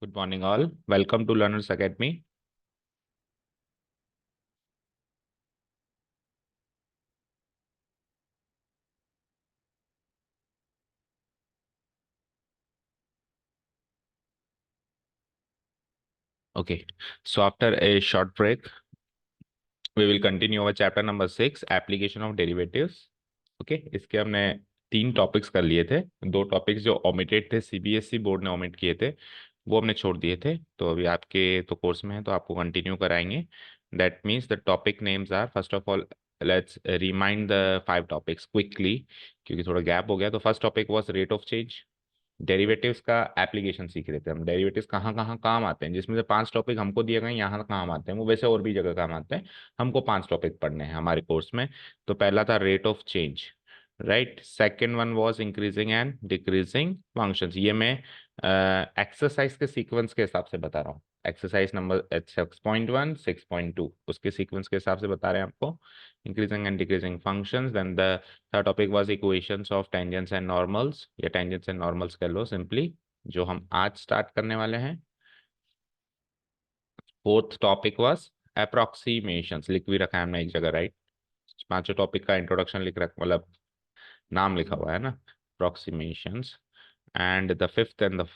Good morning, all. Welcome to Learners Academy. Okay, so after a short break, we will continue our chapter number 6, application of derivatives. Okay, इसके हमने 3 topics कर लिए थे। 2 topics जो omitted थे, CBSE board ने omit किए थे, वो हमने छोड़ दिए थे। तो अभी आपके तो कोर्स में है, तो आपको कंटिन्यू कराएंगे। That means the topic names are, first of all let's remind the 5 topics quickly, क्योंकि थोड़ा गैप हो गया। तो first topic was rate of change. Derivatives का एप्लीकेशन सीख रहे थे हम। डेरिवेटिव्स कहाँ कहाँ काम आते हैं, जिसमें से 5 टॉपिक हमको दिए गए यहाँ काम आते हैं, वो वैसे और भी जगह काम आते हैं। हमको 5 टॉपिक पढ़ने हैं हमारे कोर्स में। तो पहला था rate of change, right. Second one was increasing and decreasing functions. ये मैं एक्सरसाइज के सीक्वेंस के हिसाब से बता रहा हूँ। एक्सरसाइज नंबर 6.1 6.2 उसके सीक्वेंस के हिसाब से बता रहे हैं आपको। Increasing and decreasing functions. Then the third topic was equations of tangents and normals, या टेंजेंट्स एंड नॉर्मल्स कह लो सिंपली, जो हम आज स्टार्ट करने वाले हैं। फोर्थ टॉपिक वाज अप्रोक्सीमेशंस, लिख भी रखा है हमने एक जगह, राइट। 5 टॉपिक का इंट्रोडक्शन लिख रखा, मतलब नाम लिखा हुआ है ना, approximations. And the fifth and the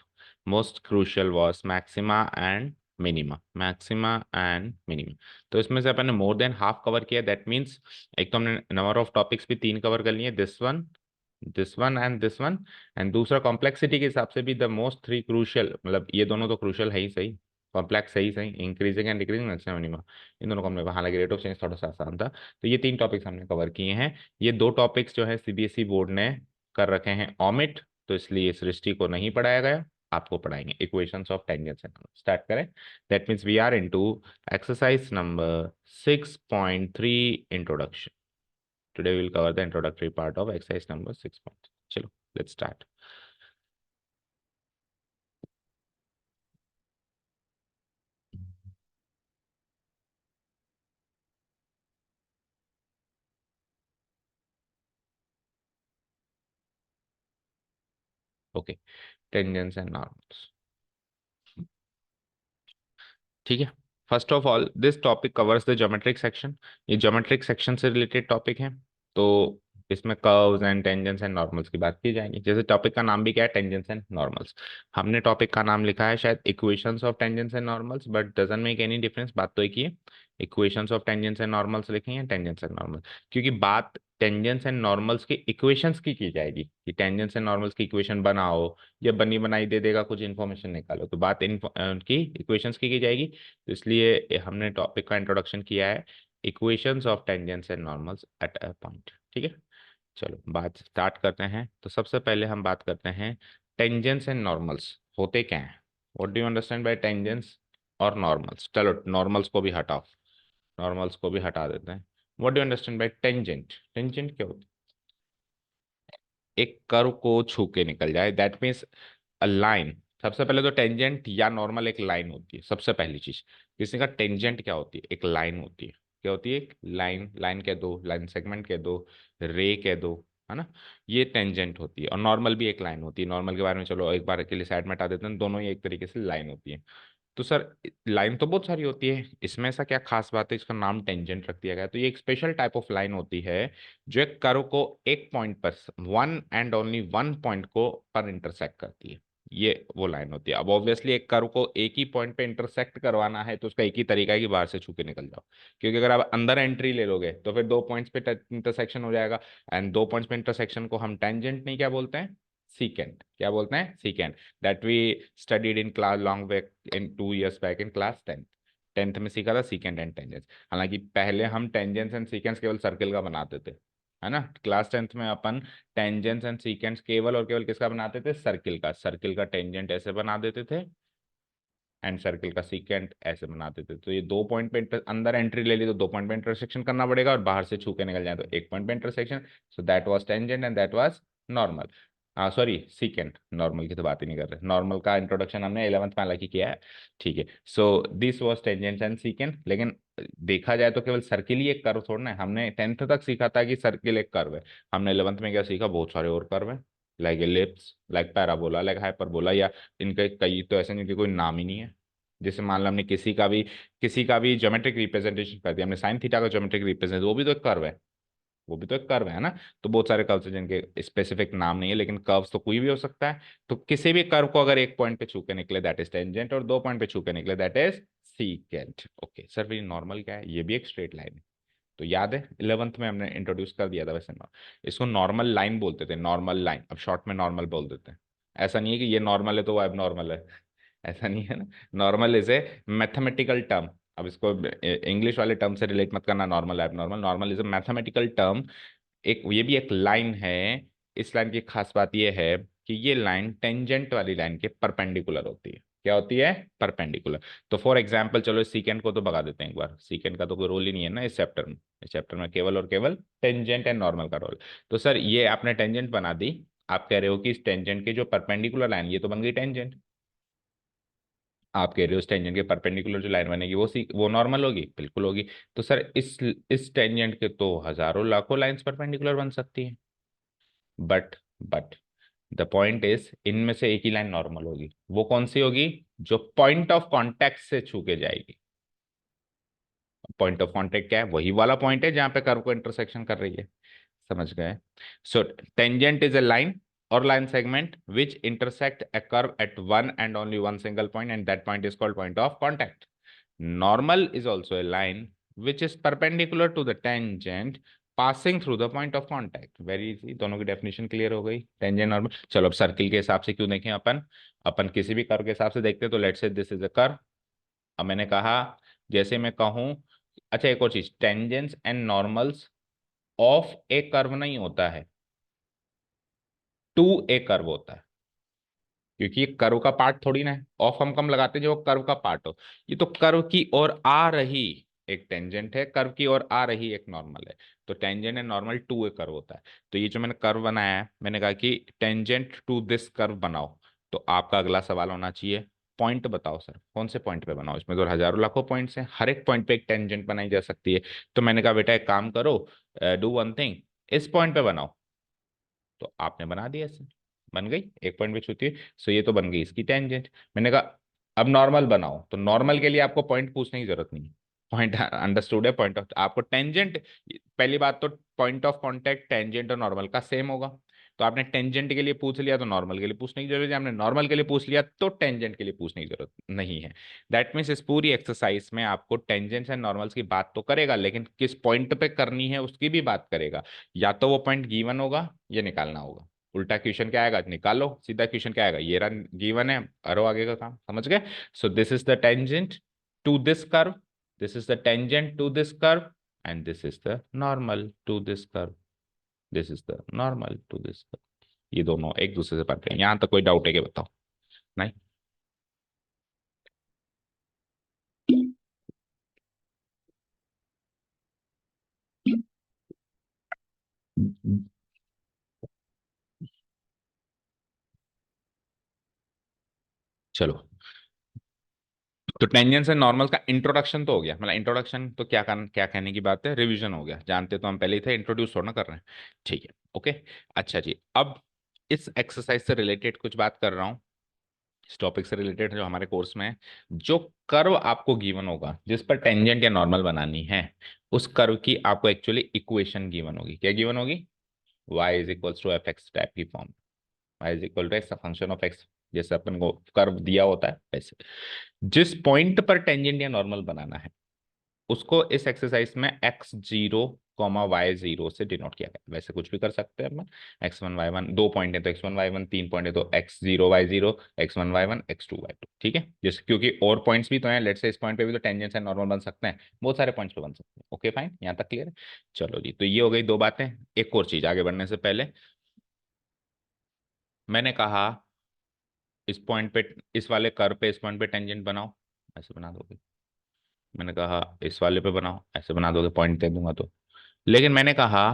most crucial was maxima and minima, maxima and minima. तो इसमें से अपन ने मोर देन हाफ कवर किया। दैट मीन्स एक तो हमने नंबर ऑफ टॉपिक्स भी 3 कवर कर लिए, this one and this one. And दूसरा कॉम्प्लेक्सिटी के हिसाब से भी द मोस्ट 3 क्रूशियल, मतलब ये दोनों तो क्रूशियल है ही सही, कॉम्प्लेक्स है ही सही, increasing and decreasing, maximum minima. इन दोनों को हमने, हालांकि रेट ऑफ चेंज थोड़ा सा आसान था। तो ये 3 टॉपिक्स हमने कवर किए हैं। ये 2 टॉपिक्स जो है सीबीएसई बोर्ड ने कर रखे हैं ऑमिट, तो इसलिए सृष्टि को नहीं पढ़ाया गया, आपको पढ़ाएंगे। Equations of tangents and start करें। That means we are into exercise number 6.3 introduction. Today we will cover the introductory part of exercise number 6. चलो let's start. Okay, tangents and normals. ठीक है, first of all this topic covers the geometric section. ये geometric section से related topic है। तो इसमें curves and tangents and normals की बात की जाएगी। जैसे टॉपिक का नाम भी क्या है, टेंजेंट्स एंड नॉर्मल्स। हमने टॉपिक का नाम लिखा है शायद equations of tangents and normals, but doesn't make any difference, बात तो एक ही है। Equations of tangents and normals लिखेंगे, टेंजेंट्स एंड नॉर्मल, क्योंकि बात टेंजेंट्स एंड नॉर्मल्स की इक्वेशंस की जाएगी कि टेंजेंट्स एंड नॉर्मल्स की इक्वेशन बनाओ, या बनी बनाई दे देगा, कुछ इन्फॉर्मेशन निकालो, तो बात उनकी इक्वेशंस की जाएगी। तो इसलिए हमने टॉपिक का इंट्रोडक्शन किया है, equations of tangents and normals at a point. ठीक है, चलो बात स्टार्ट करते हैं। तो सबसे पहले हम बात करते हैं टेंजेंट्स एंड नॉर्मल्स होते क्या हैं। What do you understand by tangents और नॉर्मल्स। चलो नॉर्मल्स को भी हटाओ, नॉर्मल्स को भी हटा देते हैं। What do you understand by tangent. Tangent क्या होता है, एक कर्व को छू के निकल जाए, दैट मीन्स अ लाइन। सबसे पहले तो टेंजेंट या नॉर्मल एक लाइन होती है, सबसे पहली चीज। किसी का टेंजेंट क्या होती है, एक लाइन होती है। क्या होती है, एक लाइन। लाइन कह दो, लाइन सेगमेंट कह दो, रे कह दो, है ना। ये टेंजेंट होती है। और नॉर्मल भी एक लाइन होती है। नॉर्मल के बारे में चलो एक बार के लिए साइड में हटा देते हैं, दोनों ही एक तरीके से लाइन होती है। तो सर लाइन तो बहुत सारी होती है, इसमें ऐसा क्या खास बात है इसका नाम टेंजेंट रख दिया गया। तो ये एक स्पेशल टाइप ऑफ लाइन होती है, जो एक कर्व को एक पॉइंट पर, one and only one point को पर इंटरसेक्ट करती है। ये वो लाइन होती है। अब ऑब्वियसली एक कर्व को एक ही पॉइंट पे इंटरसेक्ट करवाना है, तो उसका एक ही तरीका है कि बाहर से छू के निकल जाओ। क्योंकि अगर आप अंदर एंट्री ले लोगे तो फिर 2 पॉइंट्स पे इंटरसेक्शन हो जाएगा। एंड 2 पॉइंट्स पे इंटरसेक्शन को हम टेंजेंट नहीं क्या बोलते हैं, सीकेंट। क्या बोलते हैं, secant. That we studied in class long back in 2 years back in class 10th। 10th में सीखा था सीकेंट एंड टेंजेंट्स। हालांकि पहले हम टेंजेंट्स एंड सीकेंट्स केवल सर्किल का बनाते थे, है ना। क्लास 10th में अपन टेंजेंट्स एंड सीकेंट्स केवल और केवल किसका बनाते थे, सर्किल का। सर्किल का टेंजेंट ऐसे बना देते थे, एंड सर्किल का सीकेंट ऐसे बना देते थे। तो ये 2 पॉइंट पे अंदर एंट्री ले ली तो 2 पॉइंट पे इंटरसेक्शन करना पड़ेगा, और बाहर से छू के निकल जाए तो 1 पॉइंट पे intersection. So that was tangent and that was normal. Sorry, secant. Normal की तो बात ही नहीं कर रहे। नॉर्मल का इंट्रोडक्शन हमने 11th में हालांकि किया है। ठीक है, so this was tangent and secant. लेकिन देखा जाए तो केवल सर्किल ही एक कर्व थोड़ा है। हमने 10th तक सीखा था कि सर्किल एक कर्व है। हमने 11th में क्या सीखा, बहुत सारे और कर्व है। Like ellipse, like parabola, like hyperbola, या इनके कई तो ऐसे जिनके कोई नाम ही नहीं है। जैसे मान लो हमने किसी का भी ज्योमेट्रिक रिप्रेजेंटेशन कर दिया, हमने साइन थीटा का ज्योमेट्रिक रिप्रेजेंट, वो भी तो एक कर्व है, वो भी तो एक कर्व है ना। तो बहुत सारे कर्व्स हैं जिनके स्पेसिफिक नाम नहीं है, लेकिन कर्व्स तो कोई भी हो सकता है। तो किसी भी कर्व को अगर एक पॉइंट पे छू के निकले दैट इज टेंजेंट, और दो पॉइंट पे छू के निकले that is secant. Okay sir, फिर नॉर्मल क्या है? ये भी एक स्ट्रेट लाइन है। तो याद है 11th में हमने इंट्रोड्यूस कर दिया था वैसे इसको नॉर्मल लाइन बोलते थे, नॉर्मल लाइन, अब शॉर्ट में नॉर्मल बोल देते हैं। ऐसा नहीं है कि ये नॉर्मल है तो वो अब नॉर्मल है, ऐसा नहीं है ना। Normal is a mathematical term. अब इसको इंग्लिश वाले टर्म से रिलेट मत करना, नॉर्मल एब normal, normal is a mathematical term. एक ये भी एक लाइन है। इस लाइन की खास बात ये है कि ये लाइन टेंजेंट वाली लाइन के परपेंडिकुलर होती है। क्या होती है? परपेंडिकुलर। तो फॉर एग्जाम्पल चलो इस सीकेंड को तो भगा देते हैं एक बार, सीकेंड का तो कोई रोल ही नहीं है ना इस चैप्टर में। इस चैप्टर में केवल और केवल टेंजेंट एंड नॉर्मल का रोल। तो सर ये आपने टेंजेंट बना दी, आप कह रहे हो कि इस टेंजेंट के जो परपेंडिकुलर लाइन, ये तो बन गई टेंजेंट। आप कह रहे हो इस टेंजेंट के परपेंडिकुलर जो लाइन बनेगी वो नॉर्मल होगी, बिल्कुल होगी। तो सर इस टेंजेंट के तो हजारों लाखों लाइंस परपेंडिकुलर बन सकती है। बट द पॉइंट इज इनमें से एक ही लाइन नॉर्मल होगी, वो कौन सी होगी? जो पॉइंट ऑफ कॉन्टेक्ट से छू के जाएगी। पॉइंट ऑफ कॉन्टेक्ट क्या है? वही वाला पॉइंट है जहां पे कर्व को इंटरसेक्शन कर रही है। समझ गए? So tangent is a line और line segment which intersect a curve at one and only one single point, and that point is called point of contact. Normal is also a line which is perpendicular to the tangent passing through the point of contact. Very easy, दोनों की definition clear हो गई, tangent normal. चलो अब circle के हिसाब से क्यों देखें अपन, अपन किसी भी कर्व के हिसाब से देखते हैं। तो let's say this is a curve. अब मैंने कहा, जैसे मैं कहूं, अच्छा एक और चीज, tangents and normals of a curve नहीं होता है, टू ए कर्व होता है। क्योंकि ये कर्व का पार्ट थोड़ी ना है, ऑफ हम कम लगाते हैं जो कर्व का पार्ट हो। ये तो कर्व की ओर आ रही एक टेंजेंट है, कर्व की ओर आ रही एक नॉर्मल है। तो tangent and normal to a curve होता है। तो ये जो मैंने कर्व बनाया है, मैंने कहा कि टेंजेंट टू दिस कर्व बनाओ। तो आपका अगला सवाल होना चाहिए, पॉइंट बताओ सर, कौन से पॉइंट पे बनाओ? इसमें तो हजारों लाखों पॉइंट्स हैं, हर एक पॉइंट पे एक टेंजेंट बनाई जा सकती है। तो मैंने कहा बेटा एक काम करो, डू वन थिंग, इस पॉइंट पे बनाओ। तो आपने बना दिया ऐसे, बन गई, एक पॉइंट पे छूती है। सो ये तो बन गई इसकी टेंजेंट। मैंने कहा अब नॉर्मल बनाओ, तो नॉर्मल के लिए आपको पॉइंट पूछने की जरूरत नहीं है। पॉइंट अंडरस्टूड है, पॉइंट ऑफ आपको टेंजेंट, पहली बात तो पॉइंट ऑफ कांटेक्ट टेंजेंट और नॉर्मल का सेम होगा। तो आपने टेंजेंट के लिए पूछ लिया तो नॉर्मल के लिए पूछने की जरूरत है, आपने नॉर्मल के लिए पूछ लिया तो टेंजेंट के लिए पूछने की जरूरत नहीं है। दैट मीन्स इस पूरी एक्सरसाइज में आपको टेंजेंट्स एंड नॉर्मल्स की बात तो करेगा, लेकिन किस पॉइंट पे करनी है उसकी भी बात करेगा। या तो वो पॉइंट गिवन होगा, ये निकालना होगा। उल्टा क्वेश्चन क्या आएगा, निकालो। सीधा क्वेश्चन क्या आएगा, ये रन गिवन है, करो आगे का काम। समझ गए? So this is the tangent to this curve, this is the tangent to this curve, and this is the normal to this curve, this is the normal to this curve। ये दोनों एक दूसरे से पढ़ते हैं, यहां तक कोई डाउट है कि बताओ? नहीं? चलो, तो टेंजेंट्स एंड नॉर्मल का इंट्रोडक्शन तो हो गया, मतलब इंट्रोडक्शन तो क्या कहने की बात है, रिवीजन हो गया, जानते तो हम पहले ही थे, इंट्रोड्यूस थोड़ा ना कर रहे हैं। ठीक है, ओके। अच्छा जी, अब इस एक्सरसाइज से रिलेटेड कुछ बात कर रहा हूँ, इस टॉपिक से रिलेटेड जो हमारे कोर्स में है। जो कर्व आपको गिवन होगा जिस पर टेंजेंट या नॉर्मल बनानी है, उस कर्व की आपको एक्चुअली इक्वेशन गिवन होगी। क्या गिवन होगी? y is equals to f x type की form. y is equal to x function of x, जैसे अपन को कर्व दिया होता है वैसे। जिस पॉइंट पर टेंजेंट या नॉर्मल बनाना है उसको इस एक्सरसाइज में x0 वाई 0 से डिनोट किया गया। वैसे कुछ भी कर सकते हैं अपन, x1 y1, दो पॉइंट है तो x1 y1, तीन पॉइंट है तो x0 y0, x1 y1, x2 y2। ठीक है, जैसे क्योंकि और पॉइंट्स भी तो हैं, लेट्स से इस पॉइंट पे भी तो टेंजेंट्स एंड नॉर्मल बन सकते हैं, बहुत सारे पॉइंट्स पे बन सकते हैं। ओके फाइन, यहाँ तक क्लियर है? चलो जी, तो ये हो गई दो बातें। एक और चीज आगे बढ़ने से पहले, मैंने कहा इस पॉइंट पे, इस वाले कर्व पे, इस पॉइंट पे टेंजेंट बनाओ, ऐसे बना दोगे। मैंने कहा इस वाले पे बनाओ, ऐसे बना दोगे, पॉइंट दे दूंगा तो। लेकिन मैंने कहा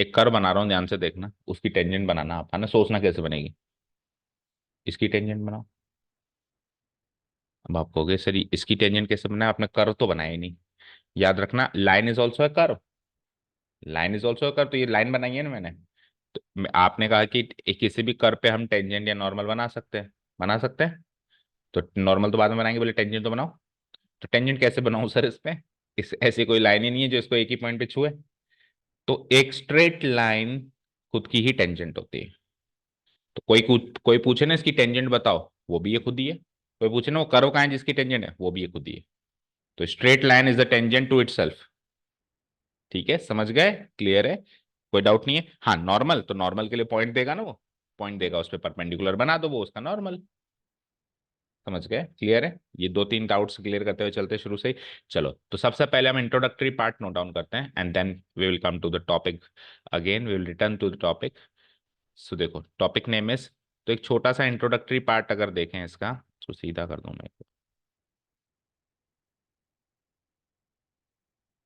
एक कर्व बना रहा हूं, ध्यान से देखना, उसकी टेंजेंट बनाना आप, है ना, सोचना कैसे बनेगी। इसकी टेंजेंट बनाओ। अब आप कहोगे सर इसकी टेंजेंट कैसे बनाए, आपने कर्व तो बनाया ही नहीं। याद रखना, line is also a curve, line is also a curve, तो ये लाइन बनाई है ना मैंने। तो आपने कहा कि किसी भी कर्व पे हम टेंजेंट या नॉर्मल बना सकते हैं, बना सकते हैं। तो नॉर्मल तो बाद में बनाएंगे, बोले टेंजेंट तो बनाओ। तो टेंजेंट कैसे बनाऊं सर इस पे? इस ऐसी कोई लाइन ही नहीं है जो इसको एक ही पॉइंट पे छुए। तो एक स्ट्रेट लाइन खुद की ही टेंजेंट होती है। तो कोई पूछे ना इसकी टेंजेंट बताओ, वो भी ये खुद ही है। कोई पूछे ना वो कर्व कहाँ है जिसकी टेंजेंट है, वो भी ये खुद ही है। तो straight line is the tangent to itself. ठीक है, समझ गए? क्लियर है? कोई डाउट नहीं है? हाँ, नॉर्मल तो नॉर्मल के लिए पॉइंट देगा ना, वो पॉइंट देगा, उस पर परपेंडिकुलर बना दो, वो उसका नॉर्मल। समझ गए? क्लियर है? ये दो तीन डाउट्स क्लियर करते हुए चलते शुरू से ही। चलो, तो सबसे पहले हम इंट्रोडक्टरी पार्ट नोट डाउन करते हैं and then we will come to the topic. Again we will return to the topic. So देखो, टॉपिक नेम इज, तो एक छोटा सा इंट्रोडक्टरी पार्ट अगर देखें इसका, तो सीधा कर दूं मैं।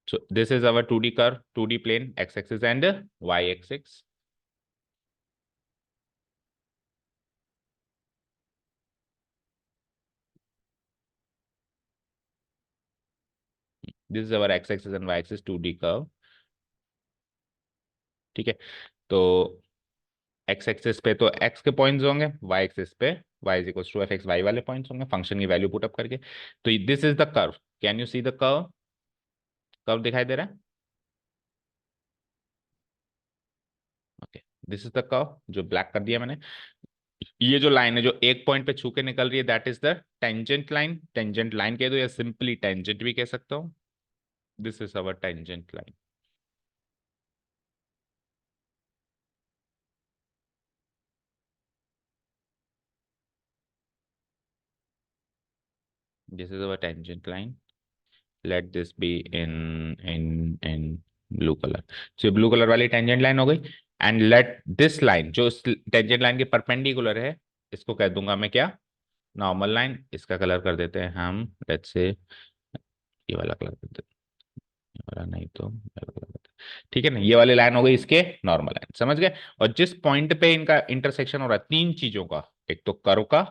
So this is our 2D curve, 2D plane, x-axis and y-axis. This is our x-axis and y-axis 2D curve. ठीक है, तो x एक्सिस पे तो x के पॉइंट्स होंगे, y एक्सिस पे y is equal to f x y वाले points होंगे, फंक्शन की वैल्यू पुट अप करके। तो this is the curve. Can you see the curve? Curve दिखाई दे रहा है? Okay, this is the curve जो ब्लैक कर दिया मैंने। ये जो लाइन है जो एक पॉइंट पे छू के निकल रही है, that is the tangent line. Tangent line कह दो या सिंपली टेंजेंट भी कह सकता हूँ। This is our tangent line. This is our tangent line. Let this be in blue colour. तो ये ब्लू कलर वाली टेंजेंट लाइन हो गई। एंड लेट दिस लाइन जो टेंजेंट लाइन के परपेंडिकुलर है, इसको कह दूंगा मैं क्या? Normal line. इसका कलर कर देते हैं हम, लेट्स से ये वाला कलर कर देते हैं, ये वाला नहीं तो ये वाला कलर करते हैं। ठीक है ना, ये वाली लाइन हो गई इसके नॉर्मल लाइन, समझ गए? और जिस पॉइंट पे इनका इंटरसेक्शन हो रहा है तीन चीजों का, एक तो कर्व का,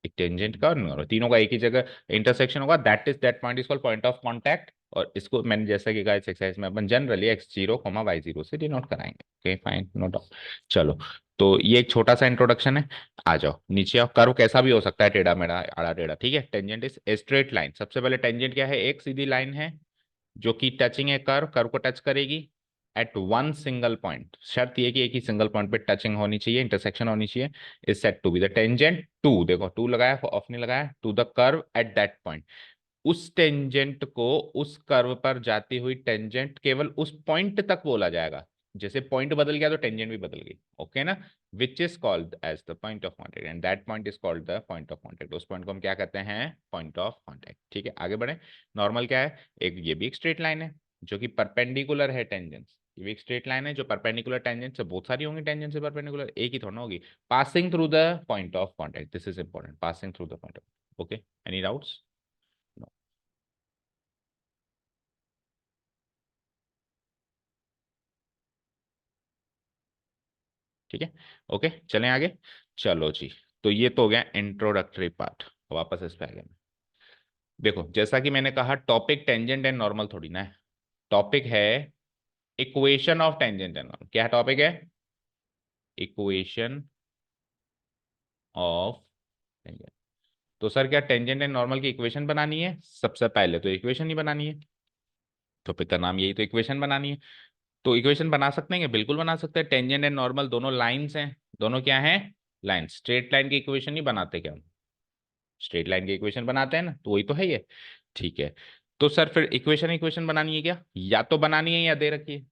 एक टेंजेंट का और तीनों का एक ही जगह इंटरसेक्शन होगा, that point is called point of contact. और इसको मैंने जैसा कि कहा इस एक्सरसाइज में अपन जनरली x0 y0 से डिनोट कराएंगे। Okay fine, no doubt. चलो, तो ये एक छोटा सा इंट्रोडक्शन है। आ जाओ नीचे आओ। कर्व कैसा भी हो सकता है, टेढ़ा मेढ़ा, आड़ा टेढ़ा, ठीक है। Tangent is a straight line. सबसे पहले टेंजेंट क्या है? एक सीधी लाइन है जो कि टचिंग है कर्व, कर्व को टच करेगी एट वन सिंगल पॉइंट। शर्त ये कि एक ही सिंगल पॉइंट पे टचिंग होनी चाहिए, इंटरसेक्शन होनी चाहिए। Is said to be the tangent to, देखो टू लगाया, ऑफ नहीं लगाया, to the curve at that point. उस टेंजेंट को, उस कर्व पर जाती हुई टेंजेंट केवल उस पॉइंट तक बोला जाएगा। जैसे पॉइंट बदल गया तो टेंजेंट भी बदल गई। ओके ना? Which is called as the point of contact and that point is called the point of contact. उस पॉइंट को हम क्या कहते हैं? Point of contact. ठीक है, आगे बढ़े। नॉर्मल क्या है? एक ये भी एक स्ट्रेट लाइन है जो कि परपेंडिकुलर है टेंजेंट्स। ये भी एक स्ट्रेट लाइन है जो परपेंडिकुलर टेंजेंट से, बहुत सारी होंगी टेंजेंट से परपेंडिकुलर, एक ही थोड़ा ना होगी। Passing through the point of contact, this is important, passing through the point of. Okay, any doubts? ठीक है, ओके, चलें आगे। चलो जी, तो ये तो हो गया इंट्रोडक्टरी पार्ट। वापस इस पे आ गए। देखो, जैसा कि मैंने कहा, टॉपिक टेंजेंट एंड नॉर्मल थोड़ी ना है। टॉपिक है equation of tangent and normal. क्या टॉपिक है? Equation of tangent. तो सर क्या टेंजेंट एंड नॉर्मल की इक्वेशन बनानी है? सबसे पहले तो इक्वेशन ही बनानी है। टॉपिक का नाम यही तो, इक्वेशन बनानी है। तो इक्वेशन बना सकते हैं, बिल्कुल बना सकते हैं। टेंजेंट एंड नॉर्मल दोनों लाइंस हैं। दोनों क्या हैं? लाइन। स्ट्रेट लाइन की इक्वेशन नहीं बनाते क्या हम? स्ट्रेट लाइन की इक्वेशन बनाते हैं ना, तो वही तो है ये। ठीक है, तो सर फिर इक्वेशन इक्वेशन बनानी है क्या? या तो बनानी है या दे रखी है।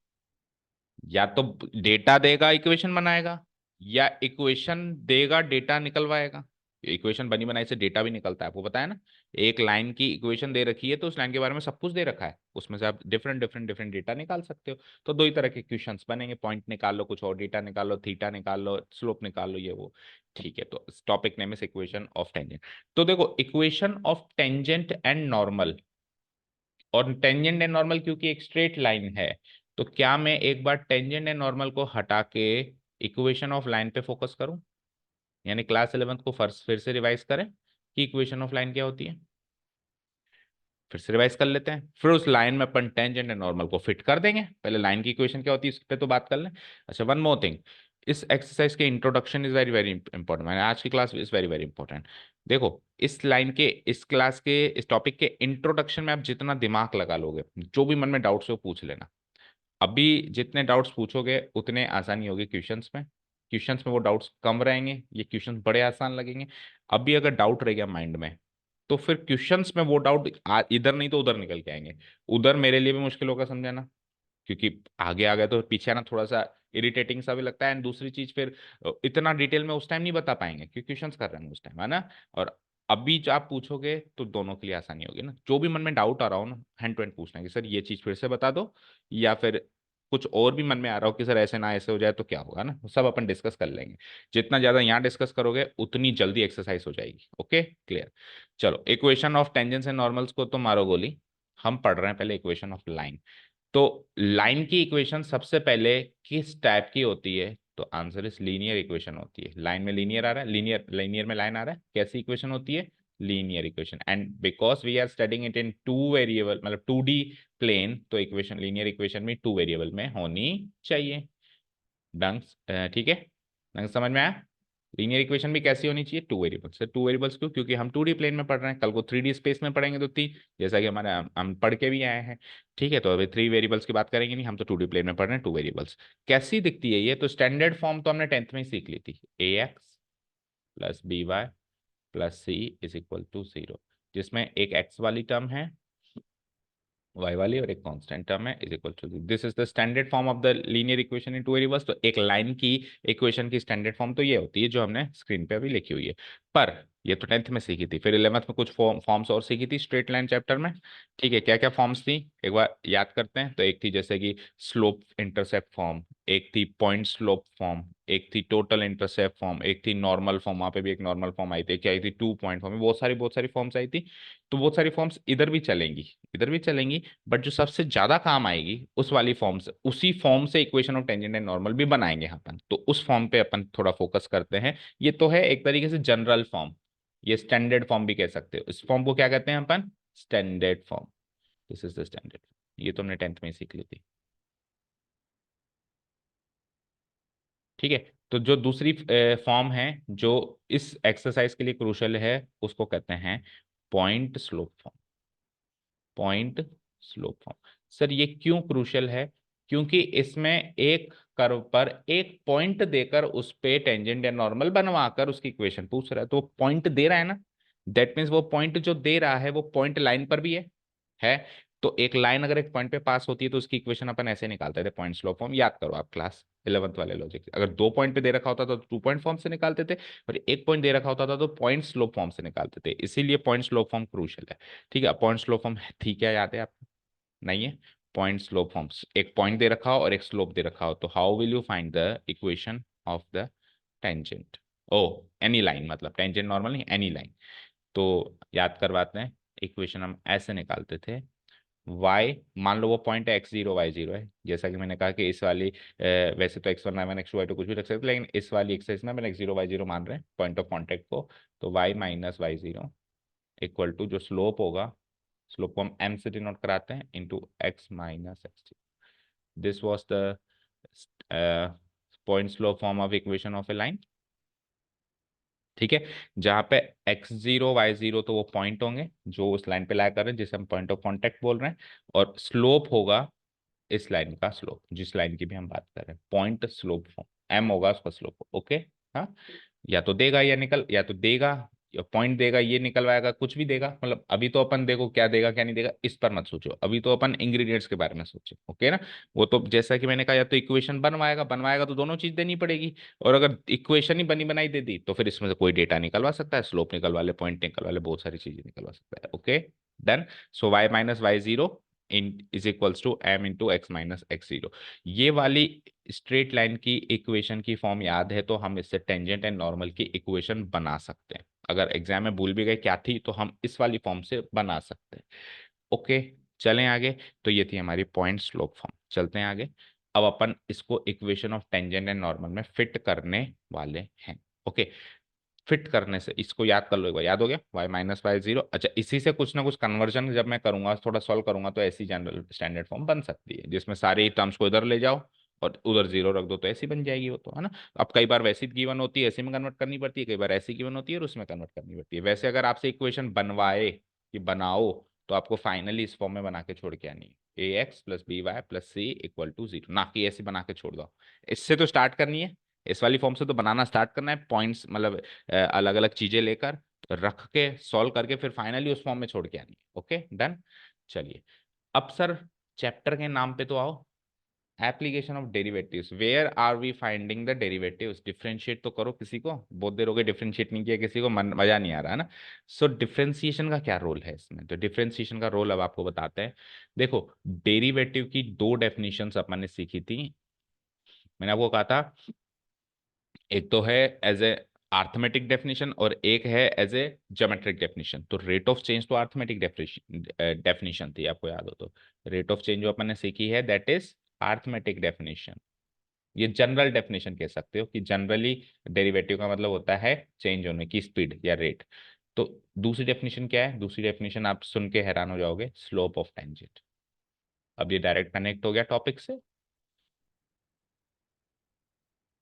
या तो डेटा देगा इक्वेशन बनाएगा, या इक्वेशन देगा डेटा निकलवाएगा। इक्वेशन बनी बनाई से डेटा भी निकलता है, आपको पता है ना। एक लाइन की इक्वेशन दे रखी है तो उस लाइन के बारे में सब कुछ दे रखा है, उसमें से आप डिफरेंट डिफरेंट डिफरेंट डेटा निकाल सकते हो। तो दो ही तरह के इक्वेशंस बनेंगे, पॉइंट निकाल लो, कुछ और डेटा निकाल लो, थीटा निकाल लो, स्लोप निकाल लो, ये वो। ठीक है, तो topic name is equation of tangent. तो देखो, equation of tangent and normal, और टेंजेंट एंड नॉर्मल क्योंकि एक स्ट्रेट लाइन है, तो क्या मैं एक बार टेंजेंट एंड नॉर्मल को हटा के इक्वेशन ऑफ लाइन पे फोकस करूं? यानी क्लास 11th को फर्स्ट फिर से रिवाइज करें कि इक्वेशन ऑफ लाइन क्या होती है। फिर से रिवाइज कर लेते हैं, फिर उस लाइन में अपन टेंजेंट एंड नॉर्मल को फिट कर देंगे। पहले लाइन की इक्वेशन क्या होती है इस पे तो बात कर लें। अच्छा, वन मोर थिंग, इस एक्सरसाइज के introduction is very very important, मैंने आज की class is very very important. देखो, इस लाइन के, इस क्लास के, इस टॉपिक के इंट्रोडक्शन में आप जितना दिमाग लगा लोगे, जो भी मन में डाउट्स हो पूछ लेना। अभी जितने डाउट्स पूछोगे उतने आसानी होगी क्वेश्चंस में, क्वेश्चंस में वो डाउट्स कम रहेंगे, ये क्वेश्चंस बड़े आसान लगेंगे। अभी अगर डाउट रह गया माइंड में, तो फिर क्वेश्चंस में वो डाउट इधर नहीं तो उधर निकल के आएंगे। उधर मेरे लिए भी मुश्किल होगा समझाना, क्योंकि आगे आ गया तो पीछे आना थोड़ा सा इरिटेटिंग सा भी लगता है। एंड दूसरी चीज, फिर इतना डिटेल में उस टाइम नहीं बता पाएंगे क्योंकि क्वेश्चंस कर रहे हैं उस टाइम, है ना। और अभी जो आप पूछोगे तो दोनों के लिए आसानी होगी ना। जो भी मन में डाउट आ रहा हो ना, हैंड टू हैंड पूछना है कि सर ये चीज फिर से बता दो, या फिर कुछ और भी मन में आ रहा हो कि सर ऐसे ना ऐसे हो जाए तो क्या होगा ना, सब अपन डिस्कस कर लेंगे। जितना ज्यादा यहाँ डिस्कस करोगे उतनी जल्दी एक्सरसाइज हो जाएगी। Okay, clear. चलो, equation of tangents and normals को तो मारो गोली, हम पढ़ रहे हैं पहले इक्वेशन ऑफ लाइन। तो लाइन की इक्वेशन सबसे पहले किस टाइप की होती है, तो आंसर इज लीनियर इक्वेशन होती है। लाइन में लीनियर आ रहा है, लीनियर लीनियर में लाइन आ रहा है, कैसी इक्वेशन होती है, linear equation. And because we are studying it in two variable, मतलब 2D प्लेन, तो इक्वेशन, लीनियर इक्वेशन भी 2 वेरिएबल में होनी चाहिए। डंग, ठीक है, डंग समझ में आया। लीनियर इक्वेशन भी कैसी होनी चाहिए, 2 वेरिएबल्स से। 2 वेरिएबल्स क्यों, क्योंकि हम 2D प्लेन में पढ़ रहे हैं, कल को 3D स्पेस में पढ़ेंगे तो तीन, जैसा कि हमारे हम पढ़ के भी आए हैं। ठीक है, तो अभी 3 वेरिएबल्स की बात करेंगे नहीं, हम तो 2D प्लेन में पढ़ रहे हैं 2 वेरिएबल्स। कैसी दिखती है ये, तो स्टैंडर्ड फॉर्म तो हमने 10th में ही सीख ली थी, ax + by + c = 0, जिसमें एक x वाली टर्म है, y वाली, और एक कांस्टेंट टर्म है, is equal to, this is the standard form of the linear equation in 2 variables. तो एक लाइन की इक्वेशन की स्टैंडर्ड फॉर्म तो ये होती है जो हमने स्क्रीन पे अभी लिखी हुई है। पर ये तो 10th में सीखी थी, फिर 11th में कुछ फॉर्म्स और सीखी थी स्ट्रेट लाइन चैप्टर में। ठीक है, क्या क्या फॉर्म्स थी एक बार याद करते हैं। तो एक थी जैसे कि स्लोप इंटरसेप्ट फॉर्म, एक थी पॉइंट स्लोप फॉर्म, एक थी टोटल इंटरसेप्ट फॉर्म, एक थी नॉर्मल फॉर्म, वहां पे भी एक नॉर्मल फॉर्म आई थी, क्या आई थी, 2 पॉइंट फॉर्म, बहुत सारी फॉर्म्स आई थी। तो बहुत सारी फॉर्म्स इधर भी चलेंगी, इधर भी चलेंगी, बट जो सबसे ज्यादा काम आएगी उस वाली फॉर्म से, उसी फॉर्म से equation of tangent and normal भी बनाएंगे अपन, तो उस फॉर्म पे अपन थोड़ा फोकस करते हैं। ये तो है एक तरीके से जनरल फॉर्म, ये स्टैंडर्ड फॉर्म भी कह सकते हो। इस फॉर्म को क्या कहते हैं अपन, standard form. This is the standard, ये तो हमने 10th में ही सीख ली थी। ठीक है, तो जो दूसरी फॉर्म है जो इस एक्सरसाइज के लिए क्रूशल है, उसको कहते हैं point slope form. Point slope form. Sir ये क्यों क्रूशियल है, क्योंकि इसमें एक कर्व पर एक पॉइंट देकर उस पे टेंजेंट या नॉर्मल बनवाकर उसकी इक्वेशन पूछ रहा है। तो वो पॉइंट दे रहा है ना, दैट मीन्स वो पॉइंट जो दे रहा है वो पॉइंट लाइन पर भी है। तो एक लाइन अगर एक पॉइंट पे पास होती है तो उसकी इक्वेशन अपन ऐसे निकालते थे, पॉइंट स्लोप फॉर्म। याद करो आप क्लास 11th वाले लॉजिक, अगर 2 पॉइंट पे दे रखा होता तो 2 पॉइंट फॉर्म से निकालते थे, और एक पॉइंट दे रखा होता था तो पॉइंट स्लोप फॉर्म से निकालते थे। इसीलिए पॉइंट स्लोप फॉर्म क्रूशियल है। ठीक है, पॉइंट स्लोप फॉर्म थी क्या, याद है आपको, नहीं है। पॉइंट स्लोप फॉर्म, एक पॉइंट दे रखा हो और एक स्लोप दे रखा हो, तो how will you find the equation of the tangent, or any line, मतलब टेंजेंट नॉर्मल नहीं, एनी लाइन। तो याद करवाते हैं, इक्वेशन हम ऐसे निकालते थे। y, मान लो वो पॉइंट है x0 y0 है, जैसा कि मैंने कहा कि इस वाली वैसे तो x1 y1 x2 y2 कुछ भी रख सकते, लेकिन इस वाली एक्सरसाइज में मैंने x0 y0 मान रहे हैं पॉइंट ऑफ कांटेक्ट को। तो y - y0 इक्वल टू, जो स्लोप होगा, स्लोप को हम m से डिनोट कराते हैं, into x - x0। This was the point slope form of equation of A line. ठीक है, जहां पे x0 y0 तो वो पॉइंट होंगे जो उस लाइन पे लाई कर रहे हैं, जिसे हम पॉइंट ऑफ कांटेक्ट बोल रहे हैं, और स्लोप होगा इस लाइन का स्लोप, जिस लाइन की भी हम बात कर रहे हैं, पॉइंट स्लोप फॉर्म, एम होगा उसका स्लोप। ओके, हाँ, या तो देगा या निकल, या तो देगा या पॉइंट देगा, ये निकलवाएगा, कुछ भी देगा। मतलब अभी तो अपन देखो क्या देगा क्या नहीं देगा इस पर मत सोचो, अभी तो अपन इंग्रेडिएंट्स के बारे में सोचो। ओके ना, वो तो जैसा कि मैंने कहा, या तो इक्वेशन बनवाएगा, बनवाएगा तो दोनों चीज देनी पड़ेगी, और अगर इक्वेशन ही बनी बनाई दे दी तो फिर इसमें से कोई डेटा निकलवा सकता है, स्लोप निकलवा ले, पॉइंट निकलवा ले, बहुत सारी चीजें निकलवा सकता है। Okay, done. So y - y0 in is equals to m into x - x0। ये वाली स्ट्रेट लाइन की इक्वेशन की फॉर्म याद है तो हम इससे टेंजेंट एंड नॉर्मल की इक्वेशन बना सकते हैं। अगर एग्जाम में भूल भी गए क्या थी तो हम इस वाली फॉर्म से बना सकते हैं। ओके, चलें आगे। तो ये थी हमारी पॉइंट स्लोप फॉर्म, चलते हैं आगे। अब अपन इसको equation of tangent and normal में फिट करने वाले हैं। ओके, फिट करने से, इसको याद कर लो एक बार, याद हो गया, y माइनस वाई जीरो। अच्छा, इसी से कुछ ना कुछ कन्वर्जन जब मैं करूंगा, थोड़ा सॉल्व करूंगा, तो ऐसी जनरल स्टैंडर्ड फॉर्म बन सकती है जिसमें सारी टर्म्स को इधर ले जाओ और उधर जीरो रख दो, तो ऐसी बन जाएगी वो तो, है ना। अब कई बार वैसी गिवन होती है, ऐसे में कन्वर्ट करनी पड़ती है, कई बार ऐसी गिवन होती है और उसमें कन्वर्ट करनी पड़ती है। वैसे अगर आपसे इक्वेशन बनवाए कि बनाओ, तो आपको फाइनली इस फॉर्म में बना के छोड़ के आनी है, a x plus b y plus c equal to zero, ना कि ऐसे बना के छोड़ दो। इससे तो स्टार्ट करनी है, इस वाली फॉर्म से तो बनाना स्टार्ट करना है, पॉइंट्स मतलब अलग अलग चीजें लेकर रख के सॉल्व करके फिर फाइनली उस फॉर्म में छोड़ के आनी है। Okay done. चलिए, अब सर चैप्टर के नाम पे तो आओ, application of derivatives, where are we finding the derivatives. Differentiate तो करो, किसी को बहुत देर हो गई डिफरेंशिएट नहीं किया, किसी को मजा नहीं आ रहा है ना। सो डिफरेंशिएशन का क्या रोल है इसमें, तो डिफरेंशिएशन का रोल अब आपको बताते हैं। देखो, डेरिवेटिव की दो डेफिनेशंस अपन ने सीखी थी। मैंने आपको कहा था, एक तो है एज ए अर्थमेटिक डेफिनेशन और एक है एज ए ज्योमेट्रिक डेफिनेशन। तो रेट ऑफ चेंज तो अर्थमेटिक डेफिनेशन थी, आपको याद हो तो। रेट ऑफ चेंज जो अपन ने सीखी है दैट इज अर्थमेटिक डेफिनेशन। ये जनरल डेफिनेशन कह सकते हो कि जनरली डेरिवेटिव का मतलब होता है चेंज होने की स्पीड या रेट। तो दूसरी डेफिनेशन क्या है, दूसरी डेफिनेशन आप सुन के हैरान हो जाओगे, स्लोप ऑफ टेंजेंट। अब ये डायरेक्ट कनेक्ट हो गया टॉपिक से।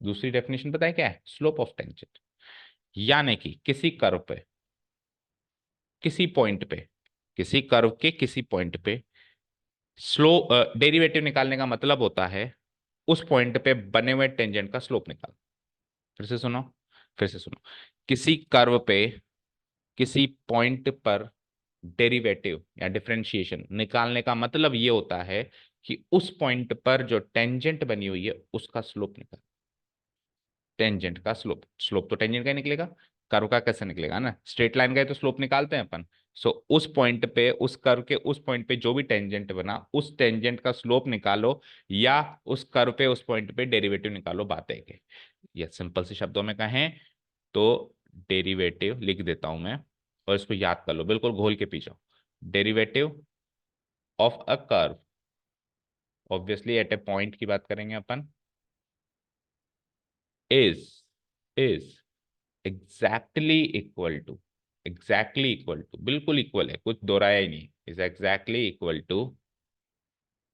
दूसरी डेफिनेशन पता है क्या है, स्लोप ऑफ टेंजेंट, यानी कि किसी कर्व पे, किसी पॉइंट पे, किसी कर्व के किसी पॉइंट पे स्लो डेरिवेटिव निकालने का मतलब होता है उस पॉइंट पे बने हुए टेंजेंट का स्लोप निकाल। फिर से सुनो, फिर से सुनो, किसी कर्व पे किसी पॉइंट पर डेरिवेटिव या डिफरेंशिएशन निकालने का मतलब ये होता है कि उस पॉइंट पर जो टेंजेंट बनी हुई है उसका स्लोप निकाल। टेंजेंट का स्लोप, स्लोप तो टेंजेंट का ही निकलेगा, कर्व का कैसे निकलेगा ना, स्ट्रेट लाइन का ही तो स्लोप निकालते हैं अपन। सो उस पॉइंट पे, उस कर्व के उस पॉइंट पे जो भी टेंजेंट बना, उस टेंजेंट का स्लोप निकालो, या उस कर्व पे उस पॉइंट पे डेरिवेटिव निकालो, बात है कि ये सिंपल से शब्दों में कहें तो डेरिवेटिव लिख देता हूं मैं, और इसको याद कर लो, बिल्कुल घोल के पी जाओ। Derivative of a curve, obviously at a point की बात करेंगे अपन, is is exactly equal to, exactly equal to, बिल्कुल इक्वल है, कुछ दोहराया ही नहीं, is exactly equal to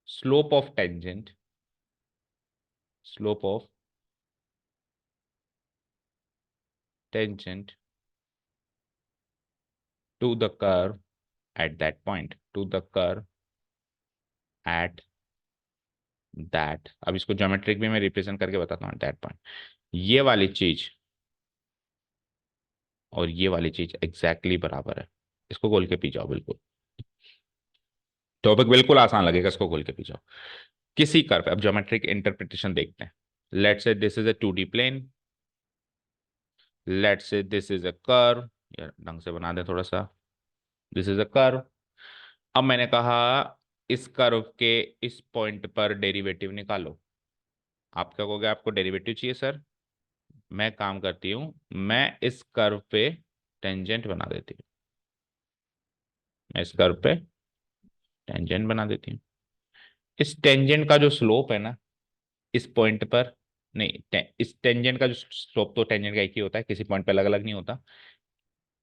slope of tangent, slope of tangent to the curve at that point, to the curve at that, अब इसको ज्योमेट्रिक भी मैं रिप्रेजेंट करके बताता हूँ, दैट पॉइंट। ये वाली चीज और ये वाली चीज एग्जैक्टली बराबर है, इसको खोल के पी जाओ बिल्कुल। टॉपिक बिल्कुल आसान लगेगा, इसको खोल के पी जाओ। किसी कर्व, अब ज्योमेट्रिक इंटरप्रिटेशन देखते हैं। Let's say this is a 2D plane, let's say this is a curve, यार ढंग से बना दें थोड़ा सा, दिस इज अ कर्व। अब मैंने कहा इस कर्व के इस पॉइंट पर डेरिवेटिव निकालो। आप क्या कहोगे, आपको डेरिवेटिव चाहिए सर, मैं काम करती हूँ, मैं इस कर्व पे टेंजेंट बना देती हूँ, मैं इस कर्व पे टेंजेंट बना देती हूँ। इस टेंजेंट का जो स्लोप है ना, इस पॉइंट पर, नहीं इस टेंजेंट का जो स्लोप तो टेंजेंट का एक ही होता है, किसी पॉइंट पे अलग अलग नहीं होता।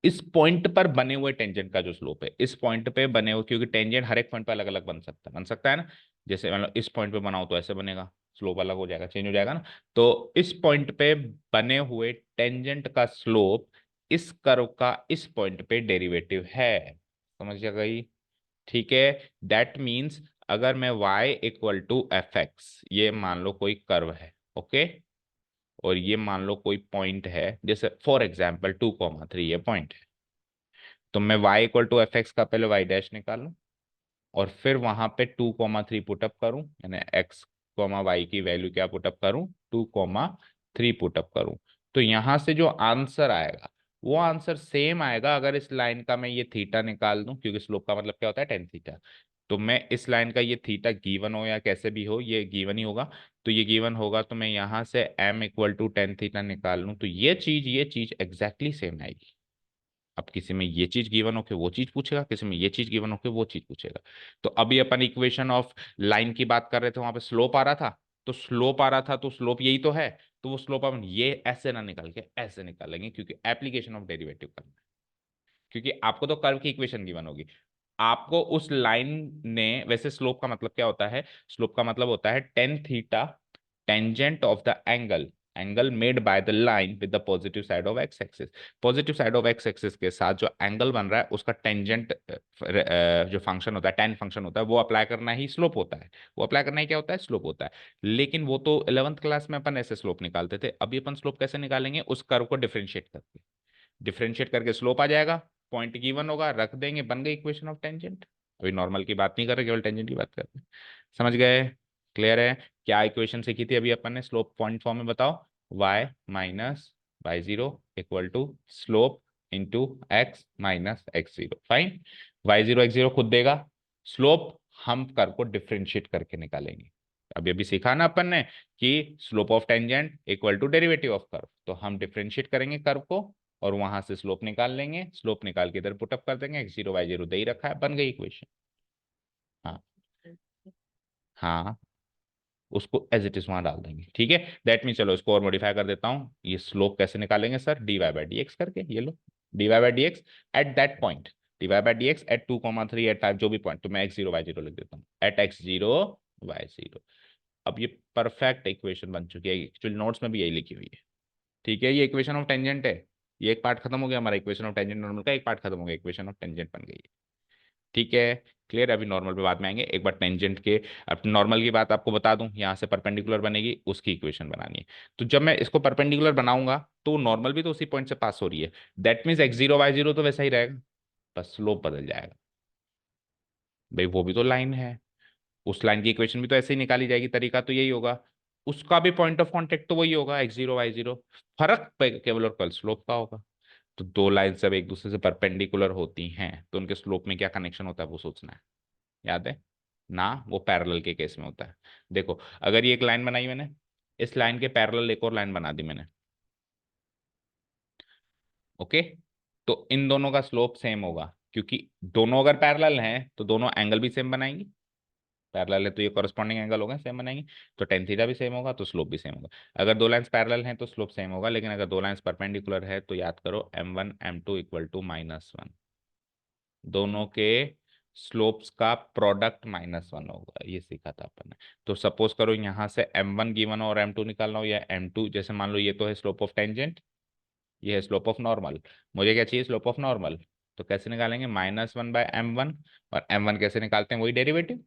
इस पॉइंट पर बने हुए टेंजेंट का जो स्लोप है, इस पॉइंट पे बने हुए, क्योंकि टेंजेंट हर एक पॉइंट पे अलग अलग बन सकता है ना। जैसे मतलब इस पॉइंट पे बनाओ तो ऐसे बनेगा, स्लोप अलग हो जाएगा, चेंज हो जाएगा ना। तो इस पॉइंट पे बने हुए टेंजेंट का स्लोप इस कर्व का इस पॉइंट पे डेरिवेटिव है, समझ गई। ठीक है, दैट मीन्स अगर मैं y equal to f x, ये मान लो कोई कर्व है, ओके, और ये मान लो कोई पॉइंट है, जैसे फॉर एग्जाम्पल 2,3 ये पॉइंट है, तो मैं y equal to f x का पहले y डैश निकालूं और फिर वहां पे 2,3 पुटअप करूं, यानी x कॉमा वाई की वैल्यू क्या पुटअप करूं, 2,3 पुटअप करूं। तो यहां से जो आंसर आएगा वो आंसर सेम आएगा अगर इस लाइन का मैं ये थीटा निकाल दूं, क्योंकि स्लोप का मतलब क्या होता है, टेन थीटा। तो मैं इस लाइन का ये थीटा गिवन हो या कैसे भी हो, ये गिवन ही होगा। तो ये गिवन होगा, तो मैं यहां से m equal to tan theta निकाल लूं, तो ये चीज एग्जैक्टली सेम आएगी। अब किसी में ये चीज गिवन होके वो चीज पूछेगा, किसी में ये चीज गिवन होके वो चीज पूछेगा। तो अभी अपन इक्वेशन ऑफ लाइन की बात कर रहे थे, वहां पे स्लोप आ रहा था, तो स्लोप आ रहा था, तो स्लोप यही तो है। तो वो स्लोप अपन ये ऐसे ना निकाल के ऐसे निकालेंगे, क्योंकि एप्लीकेशन ऑफ डेरिवेटिव करना है। क्योंकि आपको तो कर्व की इक्वेशन गिवन होगी, आपको उस लाइन ने, वैसे स्लोप का मतलब क्या होता है, स्लोप का मतलब होता है tan theta tangent of the angle, angle made by the line with the positive side of x axis. Positive side of x axis के साथ जो एंगल बन रहा है उसका टेंजेंट जो फंक्शन होता है, टेन फंक्शन होता है, वो अप्लाई करना ही स्लोप होता है। वो अप्लाई करना ही क्या होता है, स्लोप होता है। लेकिन वो तो 11th क्लास में अपन ऐसे स्लोप निकालते थे, अभी अपन स्लोप कैसे निकालेंगे, उस कर्व को डिफरेंशिएट करके, डिफरेंशिएट करके स्लोप आ जाएगा, पॉइंट गिवन होगा, रख देंगे, बन गई इक्वेशन ऑफ टेंजेंट। अभी नॉर्मल की बात नहीं कर रहे, केवल टेंजेंट की बात कर रहे हैं। समझ गए, क्लियर है। क्या इक्वेशन सीखी थी अभी अपन ने स्लोप पॉइंट फॉर्म में, बताओ। y minus y zero equal to slope into x minus x zero, fine. Y zero x zero खुद देगा, स्लोप हम कर्व को डिफरेंशिएट करके निकालेंगे। अभी अभी सीखा ना अपन ने कि slope of tangent equal to derivative of curve, तो हम डिफरेंशिएट करेंगे कर्व को और वहां से स्लोप निकाल लेंगे, स्लोप निकाल के इधर पुटअप कर देंगे, एक्स जीरो वाई जीरो दे ही रखा है, बन गई इक्वेशन। हाँ हाँ, उसको एज इट इज वहां डाल देंगे, ठीक है। दैट मीन चलो इसको और मॉडिफाई कर देता हूँ, ये स्लोप कैसे निकालेंगे sir, d y by d x करके, ये लो d y by d x at that point, d y by d x at 2,3 at 5 जो भी पॉइंट, तो मैं एक्स जीरो वाई जीरो लिख देता हूँ, at x zero y zero. अब ये परफेक्ट इक्वेशन बन चुकी है, एक्चुअली नोट्स में भी यही लिखी हुई है, ठीक है। ये इक्वेशन ऑफ टेंजेंट है, ये एक पार्ट खत्म हो गया हमारा, इक्वेशन ऑफ टेंजेंट नॉर्मल का एक पार्ट खत्म हो गया, इक्वेशन ऑफ टेंजेंट बन गई है, ठीक है। क्लियर, अभी नॉर्मल पे बाद में आएंगे, एक बार टेंजेंट के, अब नॉर्मल की बात आपको बता दूं, यहाँ से परपेंडिकुलर बनेगी, उसकी इक्वेशन बनानी है। तो जब मैं इसको परपेंडिकुलर बनाऊंगा तो नॉर्मल भी तो उसी पॉइंट से पास हो रही है, that means x zero y zero तो वैसा ही रहेगा, बस स्लोप बदल जाएगा। भाई वो भी तो लाइन है, उस लाइन की इक्वेशन भी तो ऐसे ही निकाली जाएगी, तरीका तो यही होगा, उसका भी पॉइंट ऑफ कांटेक्ट तो वही होगा, एक्स जीरो वाई जीरो, फर्क केवल और केवल स्लोप का होगा। तो दो लाइन जब एक दूसरे से परपेंडिकुलर होती हैं तो उनके स्लोप में क्या कनेक्शन होता है वो सोचना है, याद है ना, वो पैरेलल के केस में होता है। देखो, अगर ये एक लाइन बनाई मैंने, इस लाइन के पैरेलल एक और लाइन बना दी मैंने, ओके, तो इन दोनों का स्लोप सेम होगा, क्योंकि दोनों अगर पैरेलल हैं तो दोनों एंगल भी सेम बनाएंगी, पैरेलल है तो ये कॉरेस्पॉन्डिंग एंगल होगा, सेम बनाएंगे, तो टेन थीटा भी सेम होगा तो स्लोप भी सेम होगा। अगर दो लाइंस पैरेलल हैं तो स्लोप सेम होगा, लेकिन अगर दो लाइंस परपेंडिकुलर है तो याद करो m1 m2 इक्वल टू -1, दोनों के स्लोप्स का प्रोडक्ट -1 होगा, ये सीखा था अपन ने। तो सपोज करो यहाँ से m1 गिवन हो और m2 निकालना हो, या m2, जैसे मान लो ये तो है स्लोप ऑफ टेंजेंट, ये है स्लोप ऑफ नॉर्मल, मुझे क्या चाहिए, स्लोप ऑफ नॉर्मल। तो कैसे निकालेंगे, -1/m1, और m1 कैसे निकालते हैं, वही डेरिवेटिव,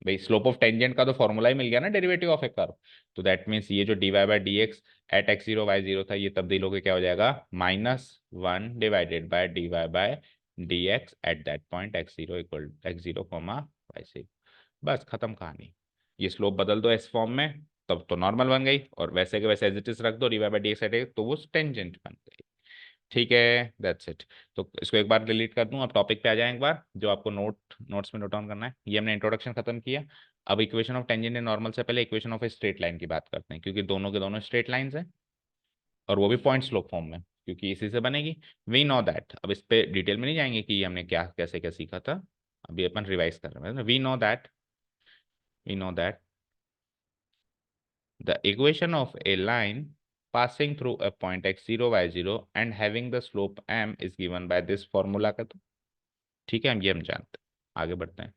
भाई स्लोप ऑफ टेंजेंट का तो फॉर्मूला ही मिल गया ना, डेरिवेटिव ऑफ ए कर्व। तो दैट मीन्स ये जो d y by d x at x zero y zero था, ये तब्दील होकर क्या हो जाएगा, -1 divided by d y by d x at that point x zero equal x zero comma y zero. बस खत्म कहानी, ये स्लोप बदल दो इस फॉर्म में, तब तो नॉर्मल बन गई, और वैसे के वैसे एज इट इज रख दो, d y by d x at, तो वो टेंजेंट बन गई, ठीक है, दैट्स इट। तो इसको एक बार डिलीट कर दूं, अब टॉपिक पे आ जाए एक बार, जो आपको नोट्स में नोट डाउन करना है, ये हमने इंट्रोडक्शन खत्म किया। अब equation of tangent and normal से पहले equation of a straight line की बात करते हैं, क्योंकि दोनों के दोनों स्ट्रेट लाइंस हैं, और वो भी पॉइंट स्लोप फॉर्म में, क्योंकि इसी से बनेगी। वी नो दैट, अब इस पे डिटेल में नहीं जाएंगे कि हमने क्या कैसे क्या सीखा था, अभी अपन रिवाइज कर रहे हैं। We know that the equation of a line passing through a point x0 y0 and having the slope m is given by this formula का, तो ठीक है, हम ये हम जानते हैं, आगे बढ़ते हैं।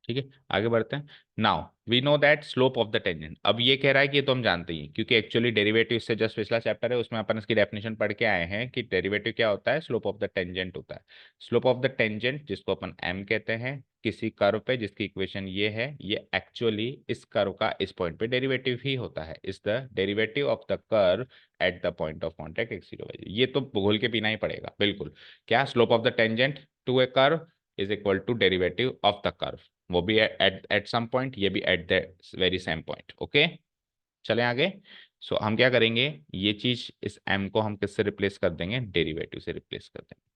ठीक है, आगे बढ़ते हैं। Now we know that slope of the tangent, अब ये कह रहा है कि ये तो हम जानते ही हैं, क्योंकि एक्चुअली डेरिवेटिव से जस्ट पिछला चैप्टर है, उसमें अपन इसकी डेफिनेशन पढ़ के आए हैं कि डेरिवेटिव क्या होता है, स्लोप ऑफ द टेंजेंट होता है। स्लोप ऑफ द टेंजेंट, जिसको अपन m कहते हैं, किसी कर्व पे जिसकी इक्वेशन ये है, ये एक्चुअली इस कर्व का इस पॉइंट पे डेरिवेटिव ही होता है, is the derivative of the curve at the point of contact x zero y, ये तो भूल के पीना ही पड़ेगा बिल्कुल। क्या, slope of the tangent to a curve is equal to derivative of the curve, वो भी एट एट सम पॉइंट, ये भी at the very same point, okay. चलें आगे। सो हम क्या करेंगे, ये चीज इस m को हम किससे रिप्लेस कर देंगे, डेरिवेटिव से रिप्लेस कर देंगे,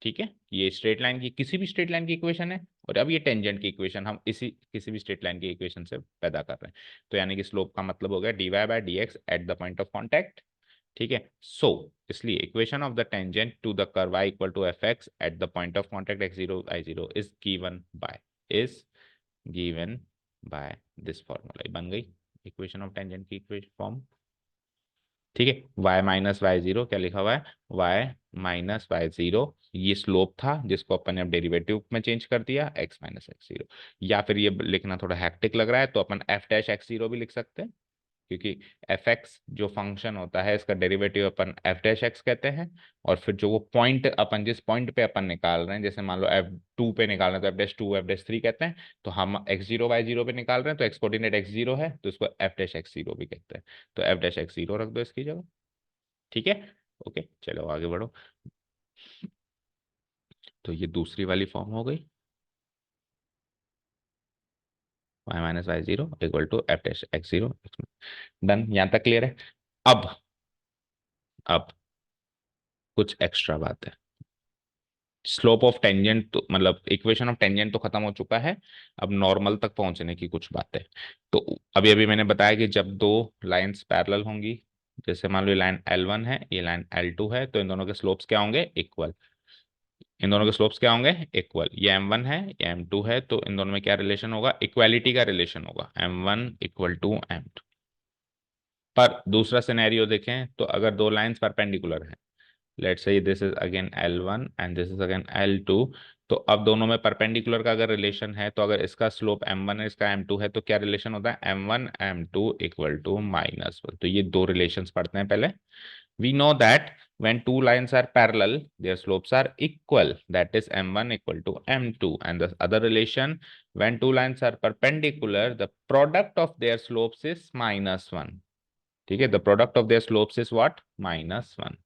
ठीक है, ये स्ट्रेट लाइन की, किसी भी स्ट्रेट लाइन की इक्वेशन है, और अब ये टेंजेंट की इक्वेशन हम इसी किसी भी स्ट्रेट लाइन की इक्वेशन से पैदा कर रहे हैं। तो यानी कि स्लोप का मतलब हो गया dy/dx at the point of contact. ठीक है, सो इसलिए equation of the tangent to the curve y equal to f x at the point of contact x0 y0 is given by this formula. बन गई equation of tangent की equation form. ठीक है, y-y0 क्या लिखा हुआ है, y-y0 ये स्लोप था जिसको अपन ने अब डेरिवेटिव में चेंज कर दिया x-x0। या फिर ये लिखना थोड़ा हैक्टिक लग रहा है तो अपन f'(x0) भी लिख सकते हैं, क्योंकि एफ एक्स जो फंक्शन होता है इसका डेरिवेटिव अपन f'(x) कहते हैं। और फिर जो वो पॉइंट अपन जिस पॉइंट पे अपन निकाल रहे हैं, जैसे मान लो f2 पे निकाल रहे हैं तो f'2 f'3 कहते हैं। तो हम x0 y0 पे निकाल रहे हैं तो x कोऑर्डिनेट x0 है तो इसको f'(x0) भी कहते हैं। तो f'(x0) रख दो इसकी जगह। ठीक है, ओके चलो आगे बढ़ो। तो ये दूसरी वाली फॉर्म हो गई, y-y0 equal to f'(x0). Done, यहाँ तक क्लियर है। अब अब कुछ एक्स्ट्रा बात है। स्लोप ऑफ टेंजेंट तो मतलब इक्वेशन ऑफ टेंजेंट तो खत्म हो चुका है। अब नॉर्मल तक पहुंचने की कुछ बातें। तो अभी अभी मैंने बताया कि जब दो लाइंस पैरेलल होंगी, जैसे मान लो ये लाइन L1 है, ये लाइन L2 है, तो इन दोनों के स्लोप्स क्या होंगे, इक्वल। इन दोनों के स्लोप्स क्या होंगे, इक्वल। ये M1 है, ये M2 है, तो इन दोनों में क्या रिलेशन होगा, इक्वालिटी का रिलेशन होगा, M1 इक्वल टू M2। पर दूसरा सिनेरियो देखें तो अगर दो लाइंस परपेंडिकुलर हैं, let's say this is again L1 and this is again L2, तो अब दोनों में परपेंडिकुलर का अगर रिलेशन है तो अगर इसका स्लोप M1 है इसका M2 है तो क्या रिलेशन होता है, M1 M2 इक्वल टू -1। तो ये दो रिलेशंस पढ़ते हैं पहले। we know that when two lines are parallel their slopes are equal, that is M1 equal to M2, and the other relation, when two lines are perpendicular the product of their slopes is -1। ठीक है, the product of their slopes is what, -1।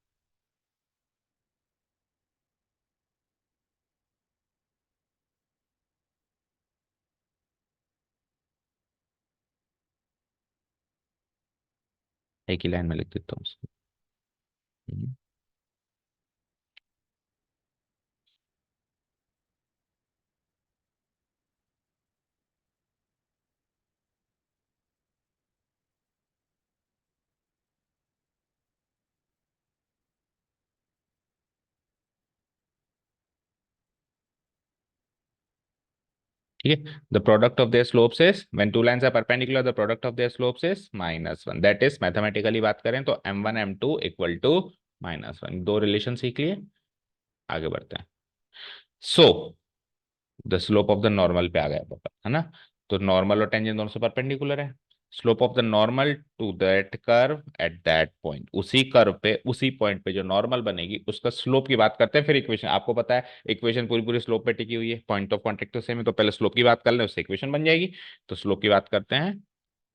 एक ही line में लिख देता हूँ उसको। Hmm. ठीक है, the product of their slopes is when two lines are perpendicular the product of their slopes is -1, that is mathematically बात करें तो M1 M2 इक्वल टू -1। दो रिलेशन सीख लिए, आगे बढ़ते हैं। So the slope of the normal पे आ गया पापा, है ना। तो नॉर्मल और टेंजेंट दोनों से परपेंडिकुलर है। Slope of the normal to that curve at that point, उसी कर्व पे उसी पॉइंट पे जो नॉर्मल बनेगी उसका स्लोप की बात करते हैं। फिर इक्वेशन आपको पता है, इक्वेशन पूरी पूरी स्लोप पे टिकी हुई है, पॉइंट ऑफ कॉन्टेक्ट तो सेम है, तो पहले स्लोप की बात कर लें उससे इक्वेशन बन जाएगी। तो स्लोप की बात करते हैं,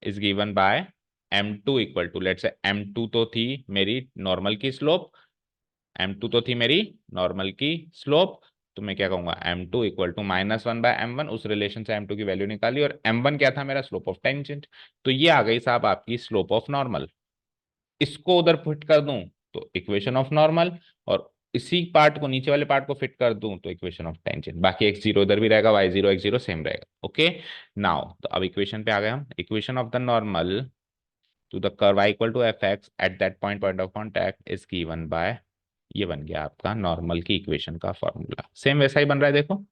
is given by M2 equal to, let's say M2 तो थी मेरी नॉर्मल की स्लोप, M2 तो थी मेरी नॉर्मल की स्लोप, तो मैं क्या कहूंगा M2 इक्वल टू -1/M1, उस रिलेशन से M2 की वैल्यू निकाली, और M1 क्या था मेरा, स्लोप ऑफ टेंजेंट। तो ये आ गई साहब आपकी स्लोप ऑफ नॉर्मल। इसको उधर फिट कर दूं तो इक्वेशन ऑफ नॉर्मल, और इसी पार्ट को नीचे वाले पार्ट को फिट कर दूं तो इक्वेशन ऑफ टेंजेंट। बाकी x0 इधर भी रहेगा, y0 x0 सेम रहेगा। ओके, नाउ तो अब इक्वेशन पे आ गए हम। Equation of the normal to the curve y equal to f x at that point point of contact is given by, ये बन गया आपका नॉर्मल की इक्वेशन का फॉर्मूला। सेम वैसा ही बन रहा है देखो,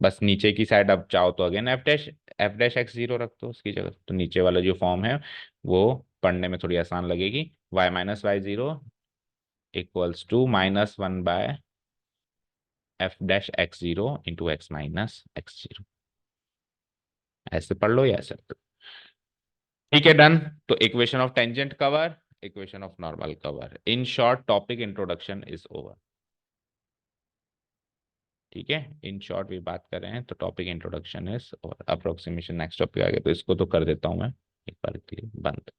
बस नीचे की साइड अब चाहो तो अगेन f'(x0) रख दो उसकी जगह, तो नीचे वाला जो फॉर्म है वो पढ़ने में थोड़ी आसान लगेगी, y-y0 equals to -1/f'(x0) into x-x0। ऐसे पढ़ लो या ऐसे पढ़ लो। ठीक है, डन। तो equation of tangent cover, equation of normal cover, in short topic introduction is over. ठीक है, इन शॉर्ट भी बात कर रहे हैं तो टॉपिक इंट्रोडक्शन इज और अप्रोक्सीमेशन नेक्स्ट टॉपिक आ गया, तो इसको तो कर देता हूं मैं एक बार के लिए बंद।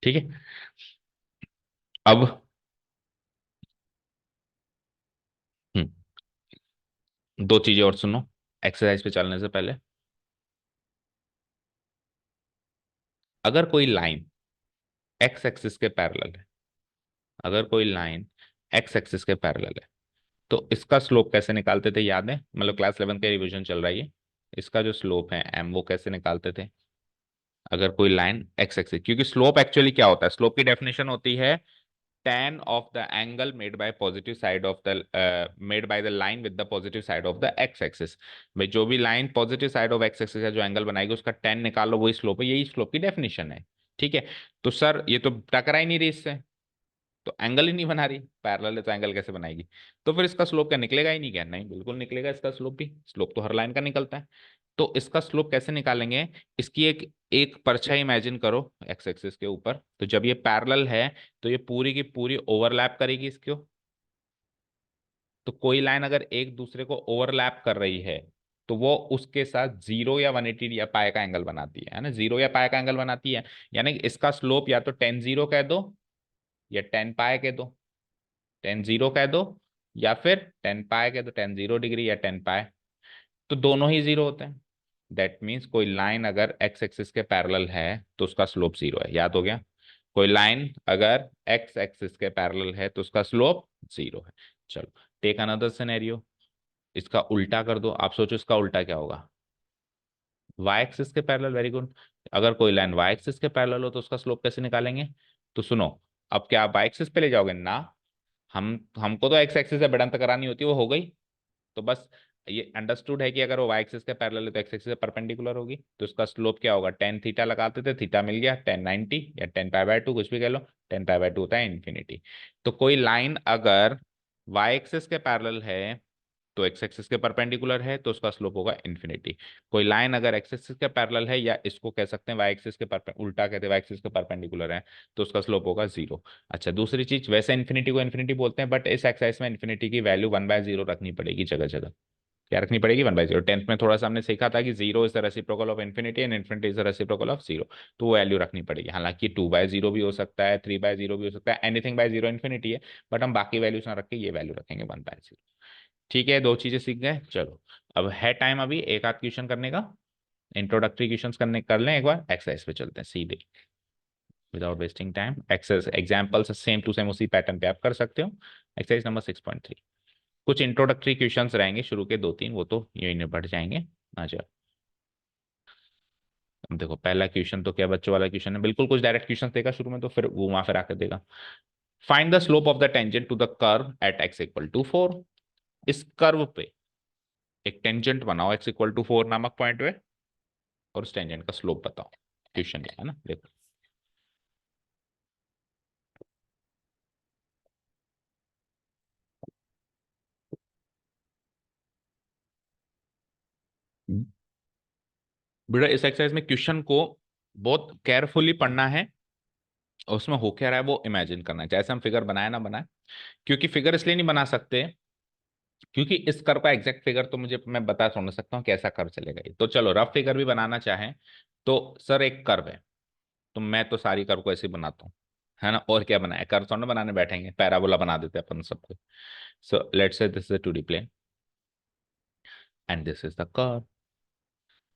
ठीक है, अब हम्म, दो चीजें और सुनो एक्सरसाइज पे चलने से पहले। अगर कोई लाइन एक्स एक्सिस के पैरेलल है, अगर कोई लाइन एक्स एक्सिस के पैरेलल है तो इसका स्लोप कैसे निकालते थे, याद है? मतलब क्लास 11 का रिवीजन चल रहा है ये। इसका जो स्लोप है एम, वो कैसे निकालते थे? अगर कोई लाइन एक्स एक्सिस, क्योंकि स्लोप एक्चुअली क्या होता है, स्लोप की डेफिनेशन होती है tan of the angle made by positive side of the made by the line with the positive side of the x axis। भाई जो भी line positive side of x axis का जो एंगल बनाएगी उसका tan निकालो, वही स्लोप है, यही स्लोप की डेफिनेशन है। ठीक है। तो सर ये तो टकरा ही नहीं रही इससे, तो एंगल ही नहीं बना रही, पैरेलल है तो एंगल कैसे बनाएगी? तो फिर इसका स्लोप क्या निकलेगा ही नहीं क्या? नहीं, बिल्कुल निकलेगा इसका स्लोप भी, स्लोप तो हर लाइन का निकलता है। तो इसका स्लोप कैसे निकालेंगे? इसकी एक एक परछाई इमेजिन करो एक्स एक्सिस के ऊपर, तो जब ये पैरेलल है तो ये पूरी की पूरी ओवरलैप करेगी इसको। तो कोई लाइन अगर एक दूसरे को ओवरलैप कर रही है तो वो उसके साथ 0 या 180 या पाए का एंगल बनाती है ना, 0 या पाए का एंगल बनाती है। यानी कि इसका स्लोप या तो टेन जीरो कह दो या टेन पाए कह दो, टेन जीरो कह दो या फिर टेन पाए कह दो, टेन जीरो डिग्री या टेन पाए, तो दोनों ही जीरो होते हैं। दैट मीन्स कोई लाइन अगर एक्स एक्सिस के पैरेलल है तो उसका स्लोप जीरो है, याद हो गया? कोई लाइन अगर एक्स एक्सिस के पैरेलल है तो उसका स्लोप जीरो है। चलो, टेक अनदर सिनेरियो, इसका उल्टा कर दो, आप सोचो इसका उल्टा क्या होगा? वाई एक्सिस के पैरेलल, वेरी गुड। अगर कोई लाइन वाई एक्सिस के पैरेलल हो तो उसका स्लोप कैसे निकालेंगे? तो सुनो, अब क्या आप वाई एक्सिस पे ले जाओगे ना? हम हमको तो एक्स एक्सिस से भिड़ंत करानी होती है, वो हो गई। तो बस ये अंडरस्टूड है कि अगर वो वाई एक्सिस के पैरेलल है तो एक्स एक्सिस से परपेंडिकुलर होगी, तो उसका स्लोप क्या होगा? टेन थीटा लगाते थे, थीटा मिल गया 1090 या 10 पाई बाय 2, कुछ भी कह लो, 10 पाई बाय 2 होता है इन्फिनिटी। तो कोई लाइन अगर वाई एक्सिस के पैरेलल है तो एक्स एक्सिस के परपेंडिकुलर है तो उसका स्लोप होगा इन्फिनिटी। कोई लाइन अगर एक्स एक्सिस के पैरेलल है, या इसको कह सकते हैं वाई एक्सिस के उल्टा कहते हैं, वाई एक्सिस के परपेंडिकुलर है, तो उसका स्लोप होगा जीरो। अच्छा, दूसरी चीज, वैसे इन्फिनिटी को इन्फिनिटी बोलते हैं, बट इस एक्सरसाइज में इन्फिनिटी की वैल्यू 1/0 रखनी पड़ेगी जगह जगह। क्या रखनी पड़ेगी? 1/0। टेंथ में थोड़ा सा हमने सीखा था कि zero is the reciprocal of infinity and infinity is the reciprocal of zero. तो वो वैल्यू रखनी पड़ेगी। हालांकि 2/0 भी हो सकता है, 3/0 भी हो सकता है, एनीथिंग बाय जीरो इन्फिनिटी है, बट हम बाकी वैल्यूज ना रख के ये वैल्यू रखेंगे 1/0। ठीक है, दो चीजें सीख गए। चलो, अब है टाइम अभी एक आध क्वेश्चन करने का, इंट्रोडक्टरी क्वेश्चन करने कर लें, एक बार एक्सरसाइज पे चलते हैं सीधे without wasting time. Exercise examples same to same उसी पैटर्न पे आप कर सकते हो। एक्सरसाइज नंबर 6.3, कुछ इंट्रोडक्टरी क्वेश्चंस रहेंगे शुरू के दो तीन, वो तो यही निपट जाएंगे। अच्छा, अब देखो पहला क्वेश्चन तो क्या बच्चों वाला क्वेश्चन है, बिल्कुल कुछ डायरेक्ट क्वेश्चन देगा शुरू में तो फिर वो वहां फिर आकर देगा। Find the slope of the tangent to the curve at x equal to 4। इस कर्व पे एक टेंजेंट बनाओ एक्स इक्वल टू 4 नामक पॉइंट पे, और उस टेंजेंट का स्लोप बताओ। क्वेश्चन है ना, देखो। बेटा इस एक्सरसाइज में क्वेश्चन को बहुत केयरफुली पढ़ना है, और उसमें हो क्या रहा है वो इमेजिन करना है, जैसे हम फिगर बनाए ना बनाए। क्योंकि फिगर इसलिए नहीं बना सकते क्योंकि इस कर्व का एग्जैक्ट फिगर तो मुझे, मैं बता सुन सकता हूँ कैसा कर्व चलेगा ये। तो चलो, रफ फिगर भी बनाना चाहें तो सर एक कर्व है, तो मैं तो सारी कर्व को ऐसे ही बनाता हूँ, है ना? और क्या बनाए, कर्व थोड़ा ना बनाने बैठेंगे, पैराबोला बना देते हैं अपन सबको। So let's say this is 2D plane and this is the curve.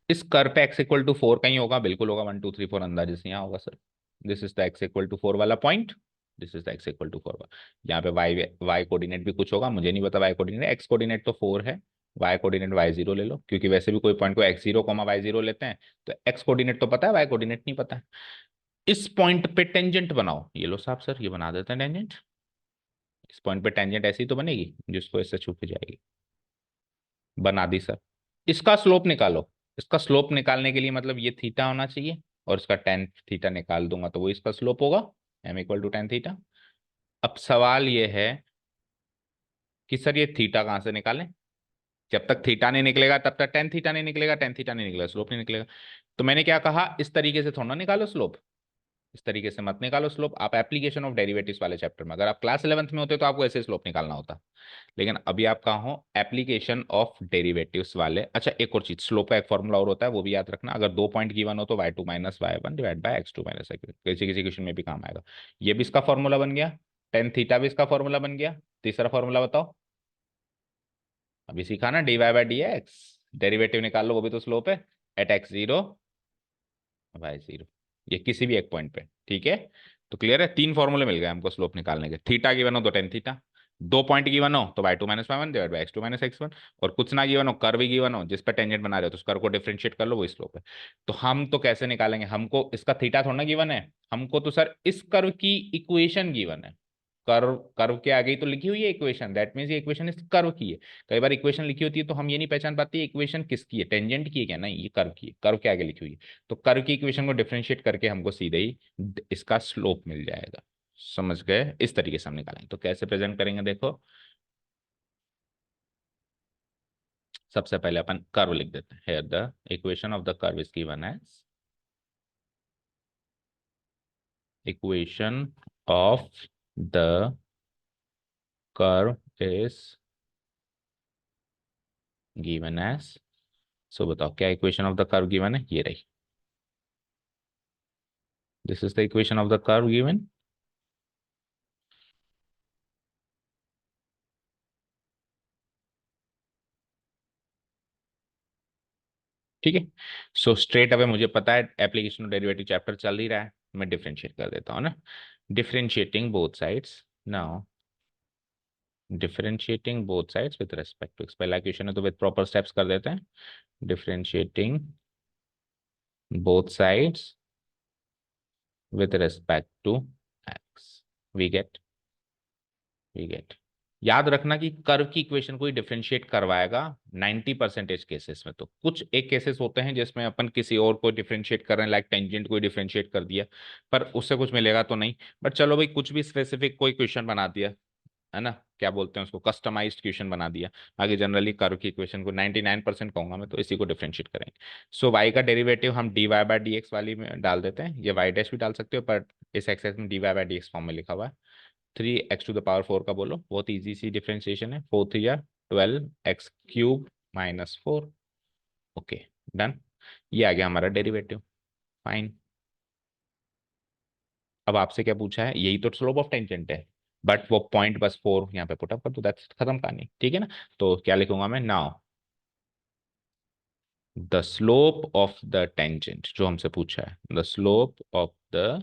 इस कर्व पे एक्स इक्वल टू 4 कहीं होगा, बिल्कुल होगा, 1 2 3 4 अंदाजे से यहाँ होगा sir. This is the x equal to 4 वाला point, this is the x equal to 4। यहाँ पे वाई वाई कोऑर्डिनेट भी कुछ होगा, मुझे नहीं पता वाई कोऑर्डिनेट, एक्स कोऑर्डिनेट तो 4 है, वाई कोऑर्डिनेट y0 ले लो, क्योंकि वैसे भी कोई पॉइंट को x0 y0 लेते हैं, तो एक्स कोऑर्डिनेट तो पता है, वाई कोऑर्डिनेट नहीं पता है। इस पॉइंट पे टेंजेंट बनाओ, ये लो साहब सर, ये बना देते हैं टेंजेंट। इस पॉइंट पे टेंजेंट ऐसी तो बनेगी जिसको इससे छू जाएगी, बना दी सर। इसका स्लोप निकालो। इसका स्लोप निकालने के लिए मतलब ये थीटा होना चाहिए, और इसका टेन थीटा निकाल दूंगा तो वो इसका स्लोप होगा, m equal to tan theta. अब सवाल ये है कि सर ये थीटा कहाँ से निकालें? जब तक थीटा नहीं निकलेगा तब तक टेन थीटा नहीं निकलेगा, टेन थीटा नहीं निकलेगा स्लोप नहीं निकलेगा। तो मैंने क्या कहा, इस तरीके से थोड़ा निकालो स्लोप, इस तरीके से मत निकालो स्लोप। आप एप्लीकेशन ऑफ डेरिवेटिव्स वाले चैप्टर में, अगर आप क्लास 11th में होते तो आपको ऐसे स्लोप निकालना होता, लेकिन अभी आप कहाँ हो, एप्लीकेशन ऑफ डेरिवेटिव्स वाले। अच्छा, एक और चीज, स्लोप का एक फॉर्मूला और होता है, वो भी याद रखना। अगर दो पॉइंट गिवन हो तो y2 minus y1 divide by x2 minus y, किसी किसी क्वेश्चन में भी काम आएगा। ये भी इसका फॉर्मूला बन गया, टेन थीटा भी इसका फॉर्मूला बन गया। तीसरा फॉर्मूला बताओ, अभी सीखा ना, dy बाय dx, डेरिवेटिव निकाल लो, वो भी तो स्लोप है, एट x0 y0, ये किसी भी एक पॉइंट पे, ठीक है। तो क्लियर है, तीन फॉर्मूले मिल गए हमको स्लोप निकालने के। थीटा गिवन हो तो टेन थीटा, 2 पॉइंट गिवन हो तो y two minus y one divide by x two minus x one, और कुछ ना गिवन हो, कर्व गिवन हो जिस पर टेंजेंट बना रहे हो तो उस कर्व को डिफरेंशिएट कर लो, वो स्लोप है। तो हम तो कैसे निकालेंगे, हमको इसका थीटा थोड़ा ना गिवन है, हमको तो सर इस कर्व की इक्वेशन गिवन है। कर्व कर्व के आगे ही तो लिखी हुई है इक्वेशन, दैट मीन्स ये इक्वेशन इस कर्व की है। कई बार इक्वेशन लिखी होती है तो हम ये नहीं पहचान पाते इक्वेशन किसकी है, टेंजेंट की है क्या, नहीं ये कर्व की है, कर्व के आगे लिखी हुई है। तो कर्व की इक्वेशन को डिफरेंशिएट करके हमको सीधे ही इसका स्लोप मिल जाएगा। समझ गए, इस तरीके से हम निकालेंगे। तो कैसे प्रेजेंट करेंगे देखो, सबसे पहले अपन कर्व लिख देते हैं। Here the equation of the curve is given as, equation of the curve is given as. So बताओ क्या equation of the curve given है, ये रही। This is the equation of the curve given. ठीक है, सो स्ट्रेट अवे मुझे पता है एप्लीकेशन ऑफ डेरिवेटिव चैप्टर चल ही रहा है, मैं डिफरेंशिएट कर देता हूँ ना। Differentiating both sides now, differentiating both sides with respect to x. पहला क्वेश्चन है तो विद प्रॉपर स्टेप्स कर देते हैं। Differentiating both sides with respect to x, we get याद रखना कि कर्व की इक्वेशन को ही डिफरेंशिएट करवाएगा 90% केसेस में। तो कुछ एक केसेस होते हैं जिसमें अपन किसी और को डिफरेंशिएट कर रहे हैं, लाइक टेंजेंट को डिफरेंशिएट कर दिया, पर उससे कुछ मिलेगा तो नहीं। बट चलो भाई, कुछ भी स्पेसिफिक कोई क्वेश्चन बना दिया है ना, क्या बोलते हैं उसको, कस्टमाइज्ड क्वेश्चन बना दिया, आगे जनरली कर्व की इक्वेशन को 99% कहूंगा मैं, तो इसी को डिफरेंशिएट करेंगे। सो वाई का डेरिवेटिव हम d y by d x वाली में डाल देते हैं, ये वाई डैश भी डाल सकते हो, पर इस एक्सरसाइज में d y by d x form में लिखा हुआ है। 3x⁴ का बोलो, बहुत ईजी सी डिफरेंशिएशन है, 4 3 12 x³ - 4। ओके, डन, ये आ गया हमारा डेरिवेटिव। फाइन, अब आपसे क्या पूछा है, यही तो स्लोप ऑफ टेंजेंट है, बट वो पॉइंट बस 4 यहाँ पे पुट अप कर दो, दैट्स खत्म कहानी, ठीक है ना। तो क्या लिखूंगा मैं now, the slope of the tangent, जो हमसे पूछा है द स्लोप ऑफ द,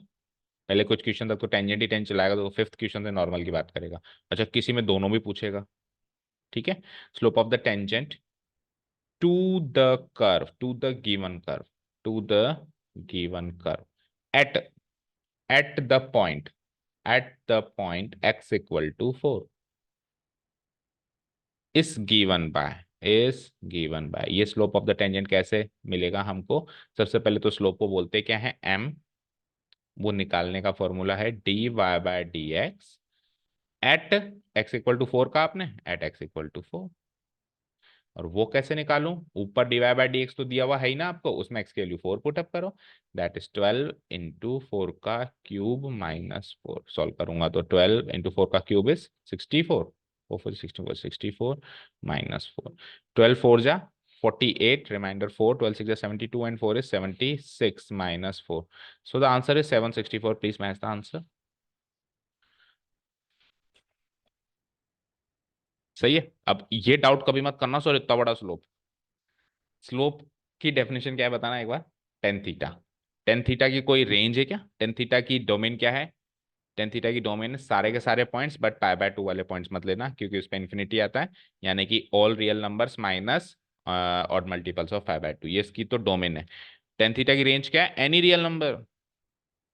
पहले कुछ क्वेश्चन तक तो टेंजेंट ही टेंजेंट चलाएगा, तो फिफ्थ क्वेश्चन से नॉर्मल की बात करेगा। अच्छा, किसी में दोनों भी पूछेगा, ठीक है। Slope of the tangent to the curve, to the given curve, to the given curve at at the point, at the point x = 4, इस गिवन बाय ये स्लोप ऑफ द टेंजेंट कैसे मिलेगा हमको। सबसे पहले तो स्लोप को बोलते क्या है, m, वो निकालने का फॉर्मूला है dy/dx एट x = 4 का आपने, एट x = 4। और वो कैसे निकालूं, ऊपर dy/dx तो दिया हुआ है ही ना आपको, उसमें x की वैल्यू 4 पुट अप करो, दैट इज 12 इंटू 4 का क्यूब - 4। सॉल्व करूंगा तो 12 इंटू 4 का क्यूब इज 64, 4 4 64 -4, 12 4 जा 48, रिमाइंडर 4, 12 6 जा 72 and 4 is 76 -4। So the answer is 764, please match the answer. सही है, अब ये डाउट कभी मत करना सर इतना बड़ा स्लोप, स्लोप की डेफिनेशन क्या है बताना एक बार। टेन थीटा, टेन थीटा की कोई रेंज है क्या, टेन थीटा की डोमेन क्या है, टेन थीटा की डोमेन सारे के सारे पॉइंट्स, बट π/2 वाले पॉइंट्स मत लेना क्योंकि उस पर इन्फिनिटी आता है, यानी कि ऑल रियल नंबर्स माइनस और मल्टीपल्स ऑफ π/2, ये इसकी तो डोमेन है। टेन थीटा की रेंज क्या है, एनी रियल नंबर,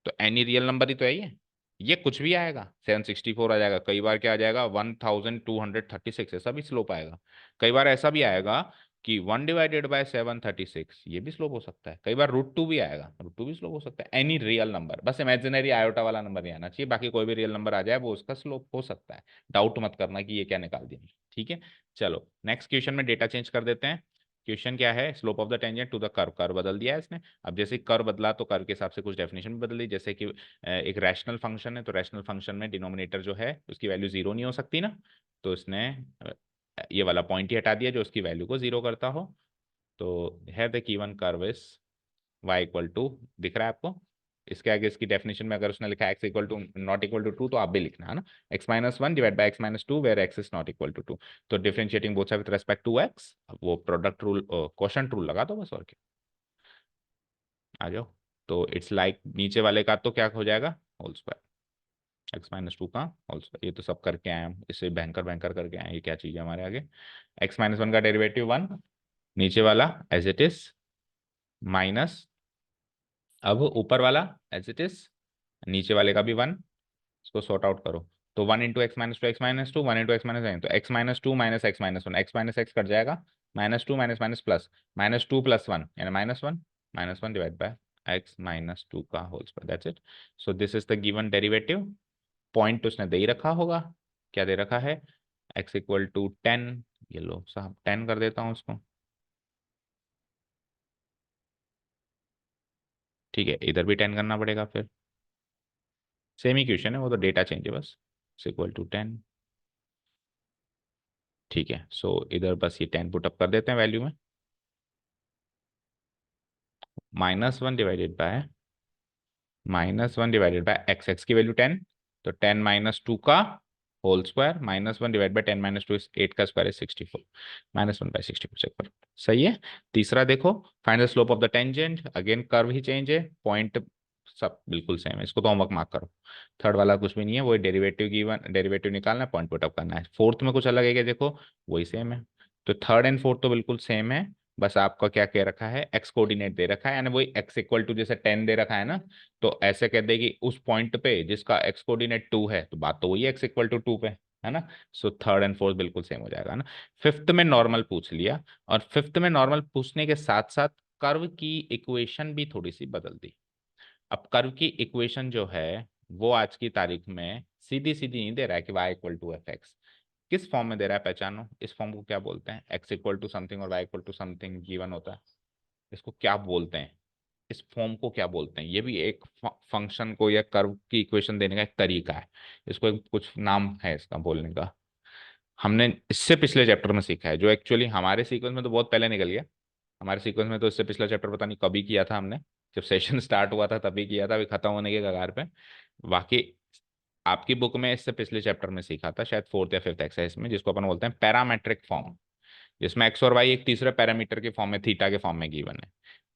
तो एनी रियल नंबर ही तो है ये कुछ भी आएगा, 764 आ जाएगा, कई बार क्या आ जाएगा 1236, ऐसा भी स्लोप आएगा। कई बार ऐसा भी आएगा कि 1/736, ये भी स्लोप हो सकता है। कई बार √2 भी आएगा, √2 भी स्लोप हो सकता है। एनी रियल नंबर, बस इमेजिनरी आयोटा वाला नंबर नहीं आना चाहिए, बाकी कोई भी रियल नंबर आ जाए वो उसका स्लोप हो सकता है। डाउट मत करना कि ये क्या निकाल दिया, ठीक है। चलो नेक्स्ट क्वेश्चन में डेटा चेंज कर देते हैं। क्वेश्चन क्या है, slope of the tangent to the curve, curve बदल दिया है इसने। अब जैसे कर्व बदला तो कर्व के हिसाब से कुछ डेफिनेशन भी बदल दी, जैसे कि एक रैशनल फंक्शन है तो रैशनल फंक्शन में डिनोमिनेटर जो है उसकी वैल्यू 0 नहीं हो सकती ना, तो इसने ये वाला पॉइंट ही हटा दिया जो उसकी वैल्यू को 0 करता हो। तो है the given curve is y = दिख रहा है आपको, इसके आगे इसकी डेफिनेशन में अगर उसने लिखा है x = 2 तो आप भी लिखना है ना, x-1 divide by x-2 where x is not equal to 2। तो differentiating both side with respect to x, वो प्रोडक्ट रूल क्वोशंट रूल लगा दो बस, और क्या, आ जाओ। तो इट्स लाइक नीचे वाले का तो क्या हो जाएगा, whole square, x minus two का होल स्क्वायर। ये तो सब करके आए हम, इससे बैंकर बैंकर करके आए। ये क्या चीज़ है हमारे आगे, एक्स माइनस वन का डेरिवेटिव वन, नीचे वाला एज इट इज माइनस, अब ऊपर वाला एज इट इज, नीचे वाले का भी वन, इसको सॉर्ट आउट करो। तो one into x minus two, one into x minus n, तो x minus two minus x minus one, x minus x cut जाएगा, minus two minus minus plus, minus two plus one यानी minus one divide by x minus two का whole square, that's it. So this is the given derivative. Point उसने दे ही रखा होगा, क्या दे रखा है, एक्स इक्वल टू टेन, ये लो साहब 10 कर देता हूँ उसको, ठीक है, इधर भी 10 करना पड़ेगा फिर, सेम ही क्वेश्चन है, वो तो डेटा चेंज है बस, इक्वल टू 10, ठीक है। सो इधर बस ये 10 पुट अप कर देते हैं वैल्यू में, minus one divided by x, x की वैल्यू 10, तो 10 माइनस टू का whole square, minus one divide by 10 minus two, 8 का स्क्वायर है 64, माइनस वन बाय 64 चेक करो, सही है। तीसरा देखो, find the slope of the tangent, again curve he change है, पॉइंट सब बिल्कुल सेम है, इसको तो होमवर्क मार्क करो। थर्ड वाला कुछ भी नहीं है, वही डेरिवेटिव गिवन, डेरिवेटिव निकालना है, पॉइंट पुट अप करना है। फोर्थ में कुछ अलग है क्या, देखो वही सेम है, तो थर्ड एंड फोर्थ तो बिल्कुल सेम है, बस आपका क्या कह रखा है, एक्स कोऑर्डिनेट दे रखा है, यानी वही एक्स इक्वल टू जैसे 10 दे रखा है ना, तो ऐसे कह दे कि उस पॉइंट पे जिसका एक्स कोऑर्डिनेट टू है, तो बात तो वही एक्स इक्वल टू टू पे है ना। सो थर्ड एंड फोर्थ बिल्कुल सेम हो जाएगा ना। फिफ्थ में नॉर्मल पूछ लिया, और फिफ्थ में नॉर्मल पूछने के साथ साथ कर्व की इक्वेशन भी थोड़ी सी बदल दी। अब कर्व की इक्वेशन जो है वो आज की तारीख में सीधी सीधी नहीं दे रहा है कि y equal to f x, किस फॉर्म में दे रहा है पहचानो, इस फॉर्म को क्या बोलते हैं, x इक्वल टू समथिंग और y equal to something given होता है, इसको क्या बोलते हैं, इस फॉर्म को क्या बोलते हैं, ये भी एक फंक्शन को या कर्व की इक्वेशन देने का एक तरीका है, इसको एक कुछ नाम है इसका बोलने का, हमने इससे पिछले चैप्टर में सीखा है, जो एक्चुअली हमारे सीक्वेंस में तो बहुत पहले निकल गया, हमारे सीक्वेंस में तो इससे पिछला चैप्टर पता नहीं कभी किया था हमने, जब सेशन स्टार्ट हुआ था तभी किया था, अभी खत्म होने के कगार पे। बाकी आपकी बुक में इससे पिछले चैप्टर में सीखा था शायद फोर्थ या फिफ्थ एक्सरसाइज में, जिसको अपन बोलते हैं पैरामेट्रिक फॉर्म, जिसमें एक्स और वाई एक तीसरे पैरामीटर के फॉर्म में, थीटा के फॉर्म में गिवन है,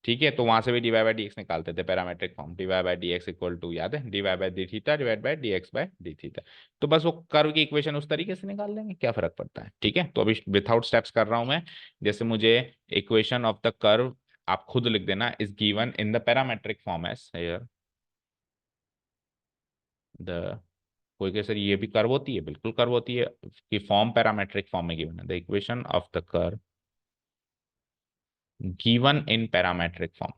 ठीक है। तो वहां से भी d y by d x निकालते थे, parametric form, d y by d x equal to, याद है, d y by d theta divide by d x by d theta. तो बस वो कर्व की इक्वेशन उस तरीके से निकाल लेंगे, क्या फर्क पड़ता है, ठीक है। तो अभी विथआउट स्टेप्स कर रहा हूं मैं, जैसे मुझे इक्वेशन ऑफ द कर्व आप खुद लिख देना, is given in the parametric form as here the, कोई कहे सर ये भी कर्व होती है, बिल्कुल कर्व होती है, कि फॉर्म पैरामेट्रिक फॉर्म में गिवन है, the equation of the curve given in parametric form.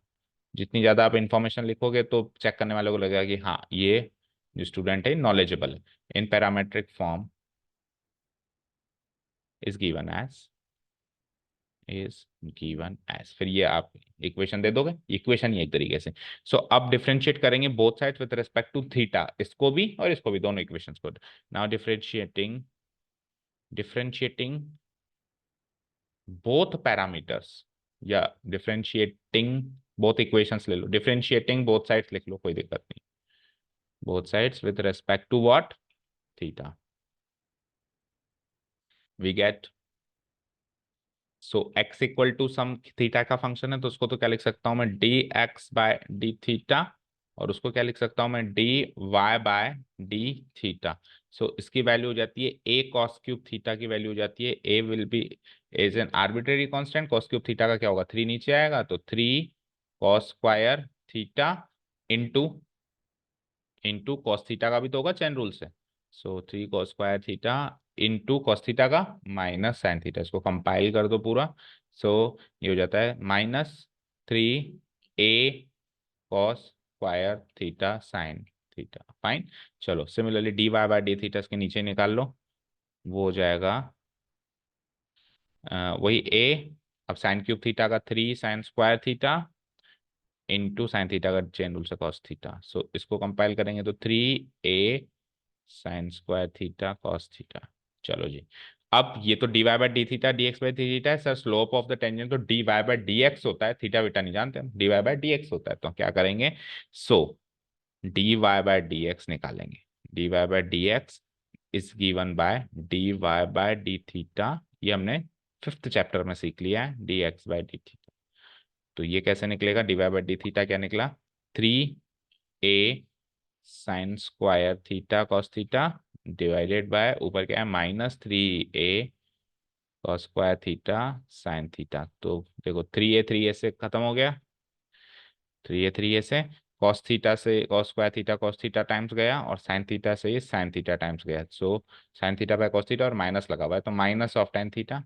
जितनी ज्यादा आप इंफॉर्मेशन लिखोगे तो चेक करने वाले को लगेगा कि हाँ ये जो स्टूडेंट है नॉलेजेबल है। In parametric form is given as, is given as, फिर ये आप इक्वेशन दे दोगे, इक्वेशन ही एक तरीके से। सो अब डिफरेंशिएट करेंगे both sides with respect to theta, इसको भी और इसको भी, दोनों इक्वेशंस को। नाउ डिफरेंशिएटिंग बोथ पैरामीटर्स, या डिफरेंशिएटिंग बोथ इक्वेशंस ले लो, डिफरेंशिएटिंग बोथ साइड्स लिख लो, कोई दिक्कत नहीं, both sides with respect to what, theta, we get, so x equal to some theta का फंक्शन है, तो उसको तो क्या लिख सकता हूं मैं, d x by d theta, और उसको क्या लिख सकता हूं मैं, d y by d theta. So इसकी वैल्यू हो जाती है a cos क्यूब थीटा की वैल्यू हो जाती है, a will be as an arbitrary constant, cos cube theta का क्या होगा, 3 नीचे आएगा, तो 3 cos square theta into, cos theta का भी तो होगा चैन रूल से, सो 3 cos square theta into cos theta का माइनस साइन थीटा, इसको कंपाइल कर दो पूरा। सो ये हो जाता है -3 a cos square theta sine theta, fine. चलो similarly d y by d theta इसके नीचे निकाल लो, वो हो जाएगा वही a, अब साइन क्यूब थीटा का 3 sine square theta into sine theta का चेन रूल से कॉस थीटा, सो इसको कंपाइल करेंगे तो 3a sine square theta cos theta. चलो जी, अब ये तो d y by d theta d x by theta है sir, slope of the tangent तो d y by d x होता है, थीटा बीटा नहीं जानते हम, d y by d x होता है, तो क्या करेंगे, सो d y by d x निकालेंगे, d y by d x is given by d y by d theta, ये हमने फिफ्थ चैप्टर में सीख लिया है, d x by d theta. तो ये कैसे निकलेगा, d y by d theta क्या निकला, 3a sine square theta cos theta divided by ऊपर क्या है -3a cos square theta sine theta. तो देखो 3a से खत्म हो गया, 3a से कॉस थीटा से cos square theta cos theta times गया और साइन थीटा से ये साइन थीटा टाइम्स गया। So sine theta by cos theta और माइनस लगा हुआ है तो माइनस ऑफ tan थीटा।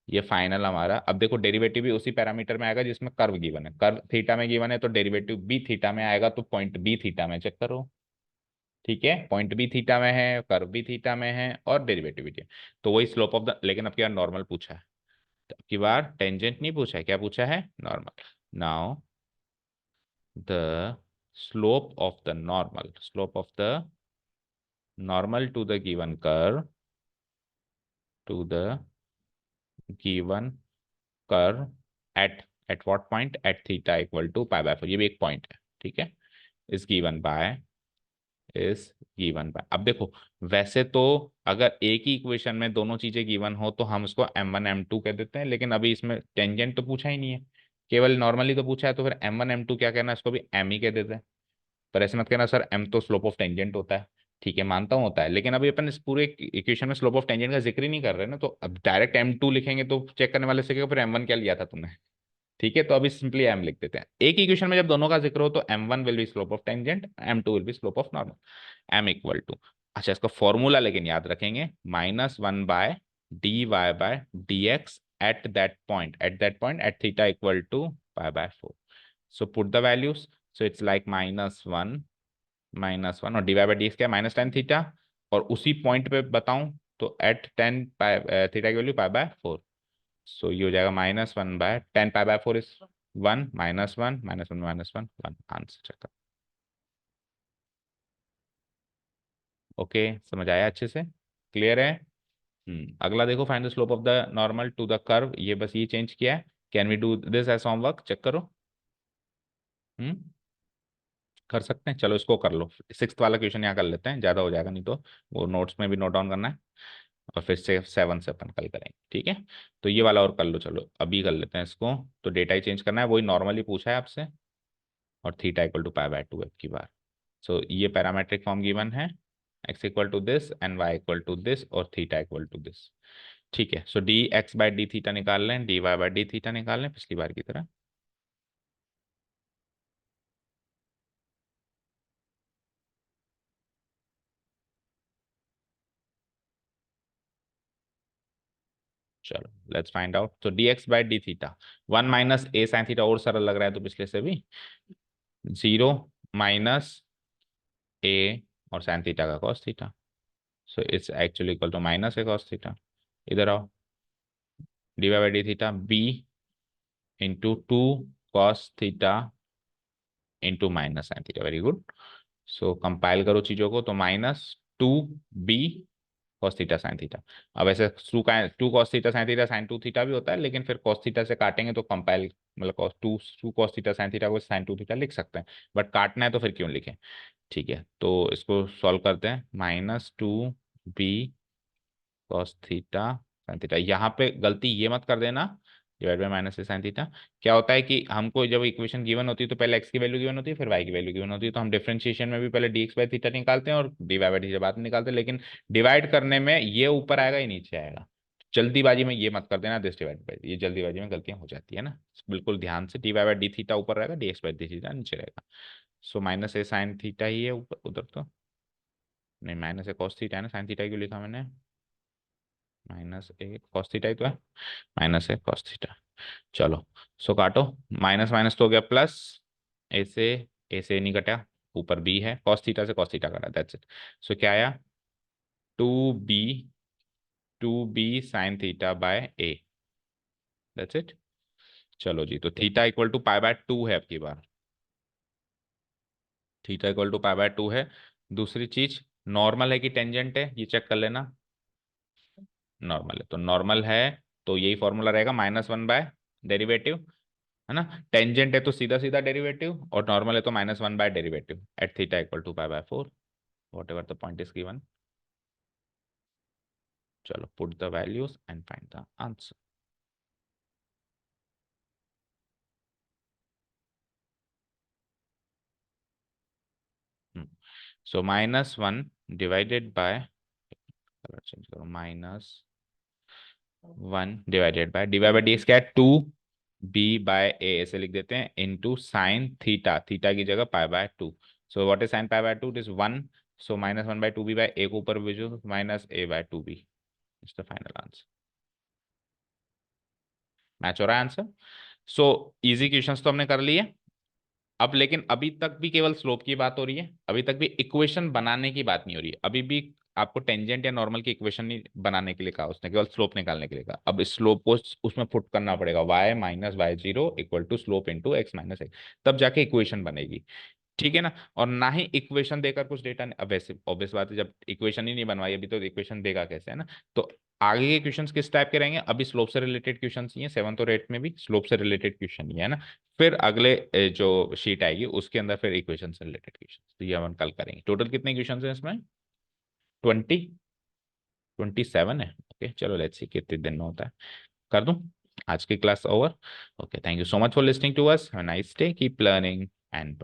ये फाइनल हमारा। अब देखो डेरिवेटिव भी उसी पैरामीटर में आएगा जिसमें कर्व गिवन है, कर्व थीटा में गिवन है तो डेरिवेटिव भी थीटा में आएगा, तो पॉइंट बी थीटा में चेक करो। ठीक है, पॉइंट बी थीटा में है, कर्व भी थीटा में है और डेरिवेटिव भी तो वही स्लोप ऑफ द, लेकिन अब क्या नॉर्मल पूछा है, तो अब की बार टेंजेंट नहीं पूछा है, क्या पूछा है normal. Now the slope of the normal to the given curve to the given curve at at what point, at theta equal to π/4, ये भी एक पॉइंट है। ठीक है, is given by is given by. अब देखो वैसे तो अगर एक ही इक्वेशन में दोनों चीजें गिवन हो तो हम उसको m1 m2 कह देते हैं, लेकिन अभी इसमें टेंजेंट तो पूछा ही नहीं है, केवल नॉर्मली तो पूछा है, तो फिर m1 m2 क्या कहना है, इसको भी m ही कह देते हैं। पर ऐसे मत कहना सर m तो स्लोप ऑफ टेंजेंट होता है। ठीक है मानता हूँ होता है, लेकिन अभी अपन इस पूरे इक्वेशन में स्लोप ऑफ टेंजेंट का जिक्र ही नहीं कर रहे ना, तो अब डायरेक्ट m2 लिखेंगे तो चेक करने वाले से कहेगा फिर m1 क्या लिया था तुमने। ठीक है, तो अभी सिंपली m लिख देते हैं। एक ही इक्वेशन में जब दोनों का जिक्र हो तो m1 will be slope of tangent, m2 will be slope of normal. m equal to, अच्छा इसका फॉर्मूला लेकिन याद रखेंगे, -1/dy/dx at that point at theta equal to π/4। So put the values, so it's like -1 और dy/dx क्या -tan theta, और उसी point पे बताऊं तो एट थीटा की वैल्यू π/4। सो ये हो जाएगा -1/tan π/4 is 1 -1 -1 -1 answer check. Okay समझ आया अच्छे से, क्लियर है। अगला देखो, find the slope of the normal to the curve, ये बस ये चेंज किया है। Can we do this as homework, check करो। हम्म कर सकते हैं, चलो इसको कर लो। सिक्स्थ वाला क्वेश्चन यहाँ कर लेते हैं, ज़्यादा हो जाएगा नहीं तो, वो नोट्स में भी नोट डाउन करना है और फिर से 7 से अपन कल करेंगे। ठीक है, तो ये वाला और कर लो, चलो अभी कर लेते हैं इसको। तो डेटा ही चेंज करना है, वही नॉर्मली पूछा है आपसे, और थीटा इक्वल टू π/2 की बार। सो ये पैरामेट्रिक फॉर्म गिवन है, x equal to this and y equal to this और थीटा इक्वल टू दिस। ठीक है, सो dx/d थीटा निकाल लें, dy/d थीटा निकाल लें पिछली बार की तरह। चलो लेट्स फाइंड आउट। तो dx/d theta 1 - a sin theta, और सरल लग रहा है तो पिछले से भी 0 - a और साइन थीटा का cos theta. So it's actually equal to -a cos theta. इधर आओ, dy/d theta b × 2 cos theta into -sin theta, very good. So compile करो चीजों को, तो -2b cos theta sin theta. अब ऐसे two cos theta sin theta sin 2 theta भी होता है, लेकिन फिर cos थीटा से काटेंगे तो कंपाइल, मतलब two cos theta sin theta को sin 2 थीटा लिख सकते हैं, बट काटना है तो फिर क्यों लिखें। ठीक है, तो इसको सॉल्व करते हैं, -2b cos theta sin theta. यहाँ पे गलती ये मत कर देना, divide by -a sin theta. क्या होता है कि हमको जब इक्वेशन गिवन होती है तो पहले x की वैल्यू गिवन होती है, फिर y की वैल्यू गिवन होती है, तो हम डिफरेंशिएशन में भी पहले dx/थीटा निकालते हैं और dy/थीटा बाद में निकालते हैं, लेकिन डिवाइड करने में ये ऊपर आएगा, ये नीचे आएगा। जल्दीबाजी में ये मत कर देना दिस डिवाइड बाय, ये जल्दीबाजी में गलतियां हो जाती है ना, बिल्कुल ध्यान से। dy/d थीटा ऊपर रहेगा, dx/d थीटा नीचे रहेगा। सो -a sin थीटा ही है ऊपर, उधर तो नहीं, -a cos थीटा है ना, sin थीटा क्यों लिखा मैंने, -a cos थीटा ही तो है, -a cos थीटा। चलो सो काटो, माइनस माइनस तो हो गया प्लस, ए से नहीं कटा, ऊपर बी है, cos थीटा से cos थीटा कटा, दैट्स इट। सो क्या आया, 2b 2b sin theta by A, that's it. चलो जी, तो थीटा इक्वल टू π/2 है, अब की बार थीटा इक्वल टू π/2 है। दूसरी चीज, नॉर्मल है कि टेंजेंट है, ये चेक कर लेना। नॉर्मल है, तो नॉर्मल है तो यही फॉर्मूला रहेगा, -1/डेरिवेटिव, है ना। टेंजेंट है तो सीधा सीधा डेरिवेटिव, और नॉर्मल है तो -derivative at theta equal to π/4, whatever the point is given. चलो put the values and find the answer. So -1 divided by, colour change करो, -1 डिवाइडेड बाय, डी क्या है, 2b/a ऐसे लिख देते हैं, इनटू साइन थीटा, थीटा की जगह π/2। So what is sine π/2, it is 1। So -1/2b/a को ऊपर भेजो, -a/2b is the final answer. Match हो रहा है आंसर। सो इजी क्वेश्चंस तो हमने कर लिए। अब लेकिन अभी तक भी केवल स्लोप की बात हो रही है, अभी तक भी इक्वेशन बनाने की बात नहीं हो रही है। अभी भी आपको टेंजेंट या नॉर्मल की इक्वेशन नहीं बनाने के लिए कहा उसने, केवल स्लोप निकालने के लिए कहा। अब स्लोप को उसमें पुट करना पड़ेगा, y-y0 equal to slope into x-x, तब जाके इक्वेशन बनेगी। ठीक है ना। और ना ही इक्वेशन देकर कुछ डेटा, अब वैसे ऑब्वियस बात है, जब इक्वेशन ही नहीं बनवाई अभी तो इक्वेशन देगा कैसे, है ना। तो आगे के क्वेश्चंस किस टाइप के रहेंगे, अभी स्लोप से रिलेटेड क्वेश्चन ही है, 7th और 8th में भी स्लोप से रिलेटेड क्वेश्चन ही है ना। फिर अगले जो शीट आएगी उसके अंदर फिर इक्वेशन से रिलेटेड क्वेश्चन, तो ये हम कल करेंगे। टोटल कितने क्वेश्चन है इसमें, 27 है। ओके चलो, लेट्स सी कितने दिन में होता है, कर दूं। आज की class over. Okay, thank you so much for listening to us, have a nice day, keep learning and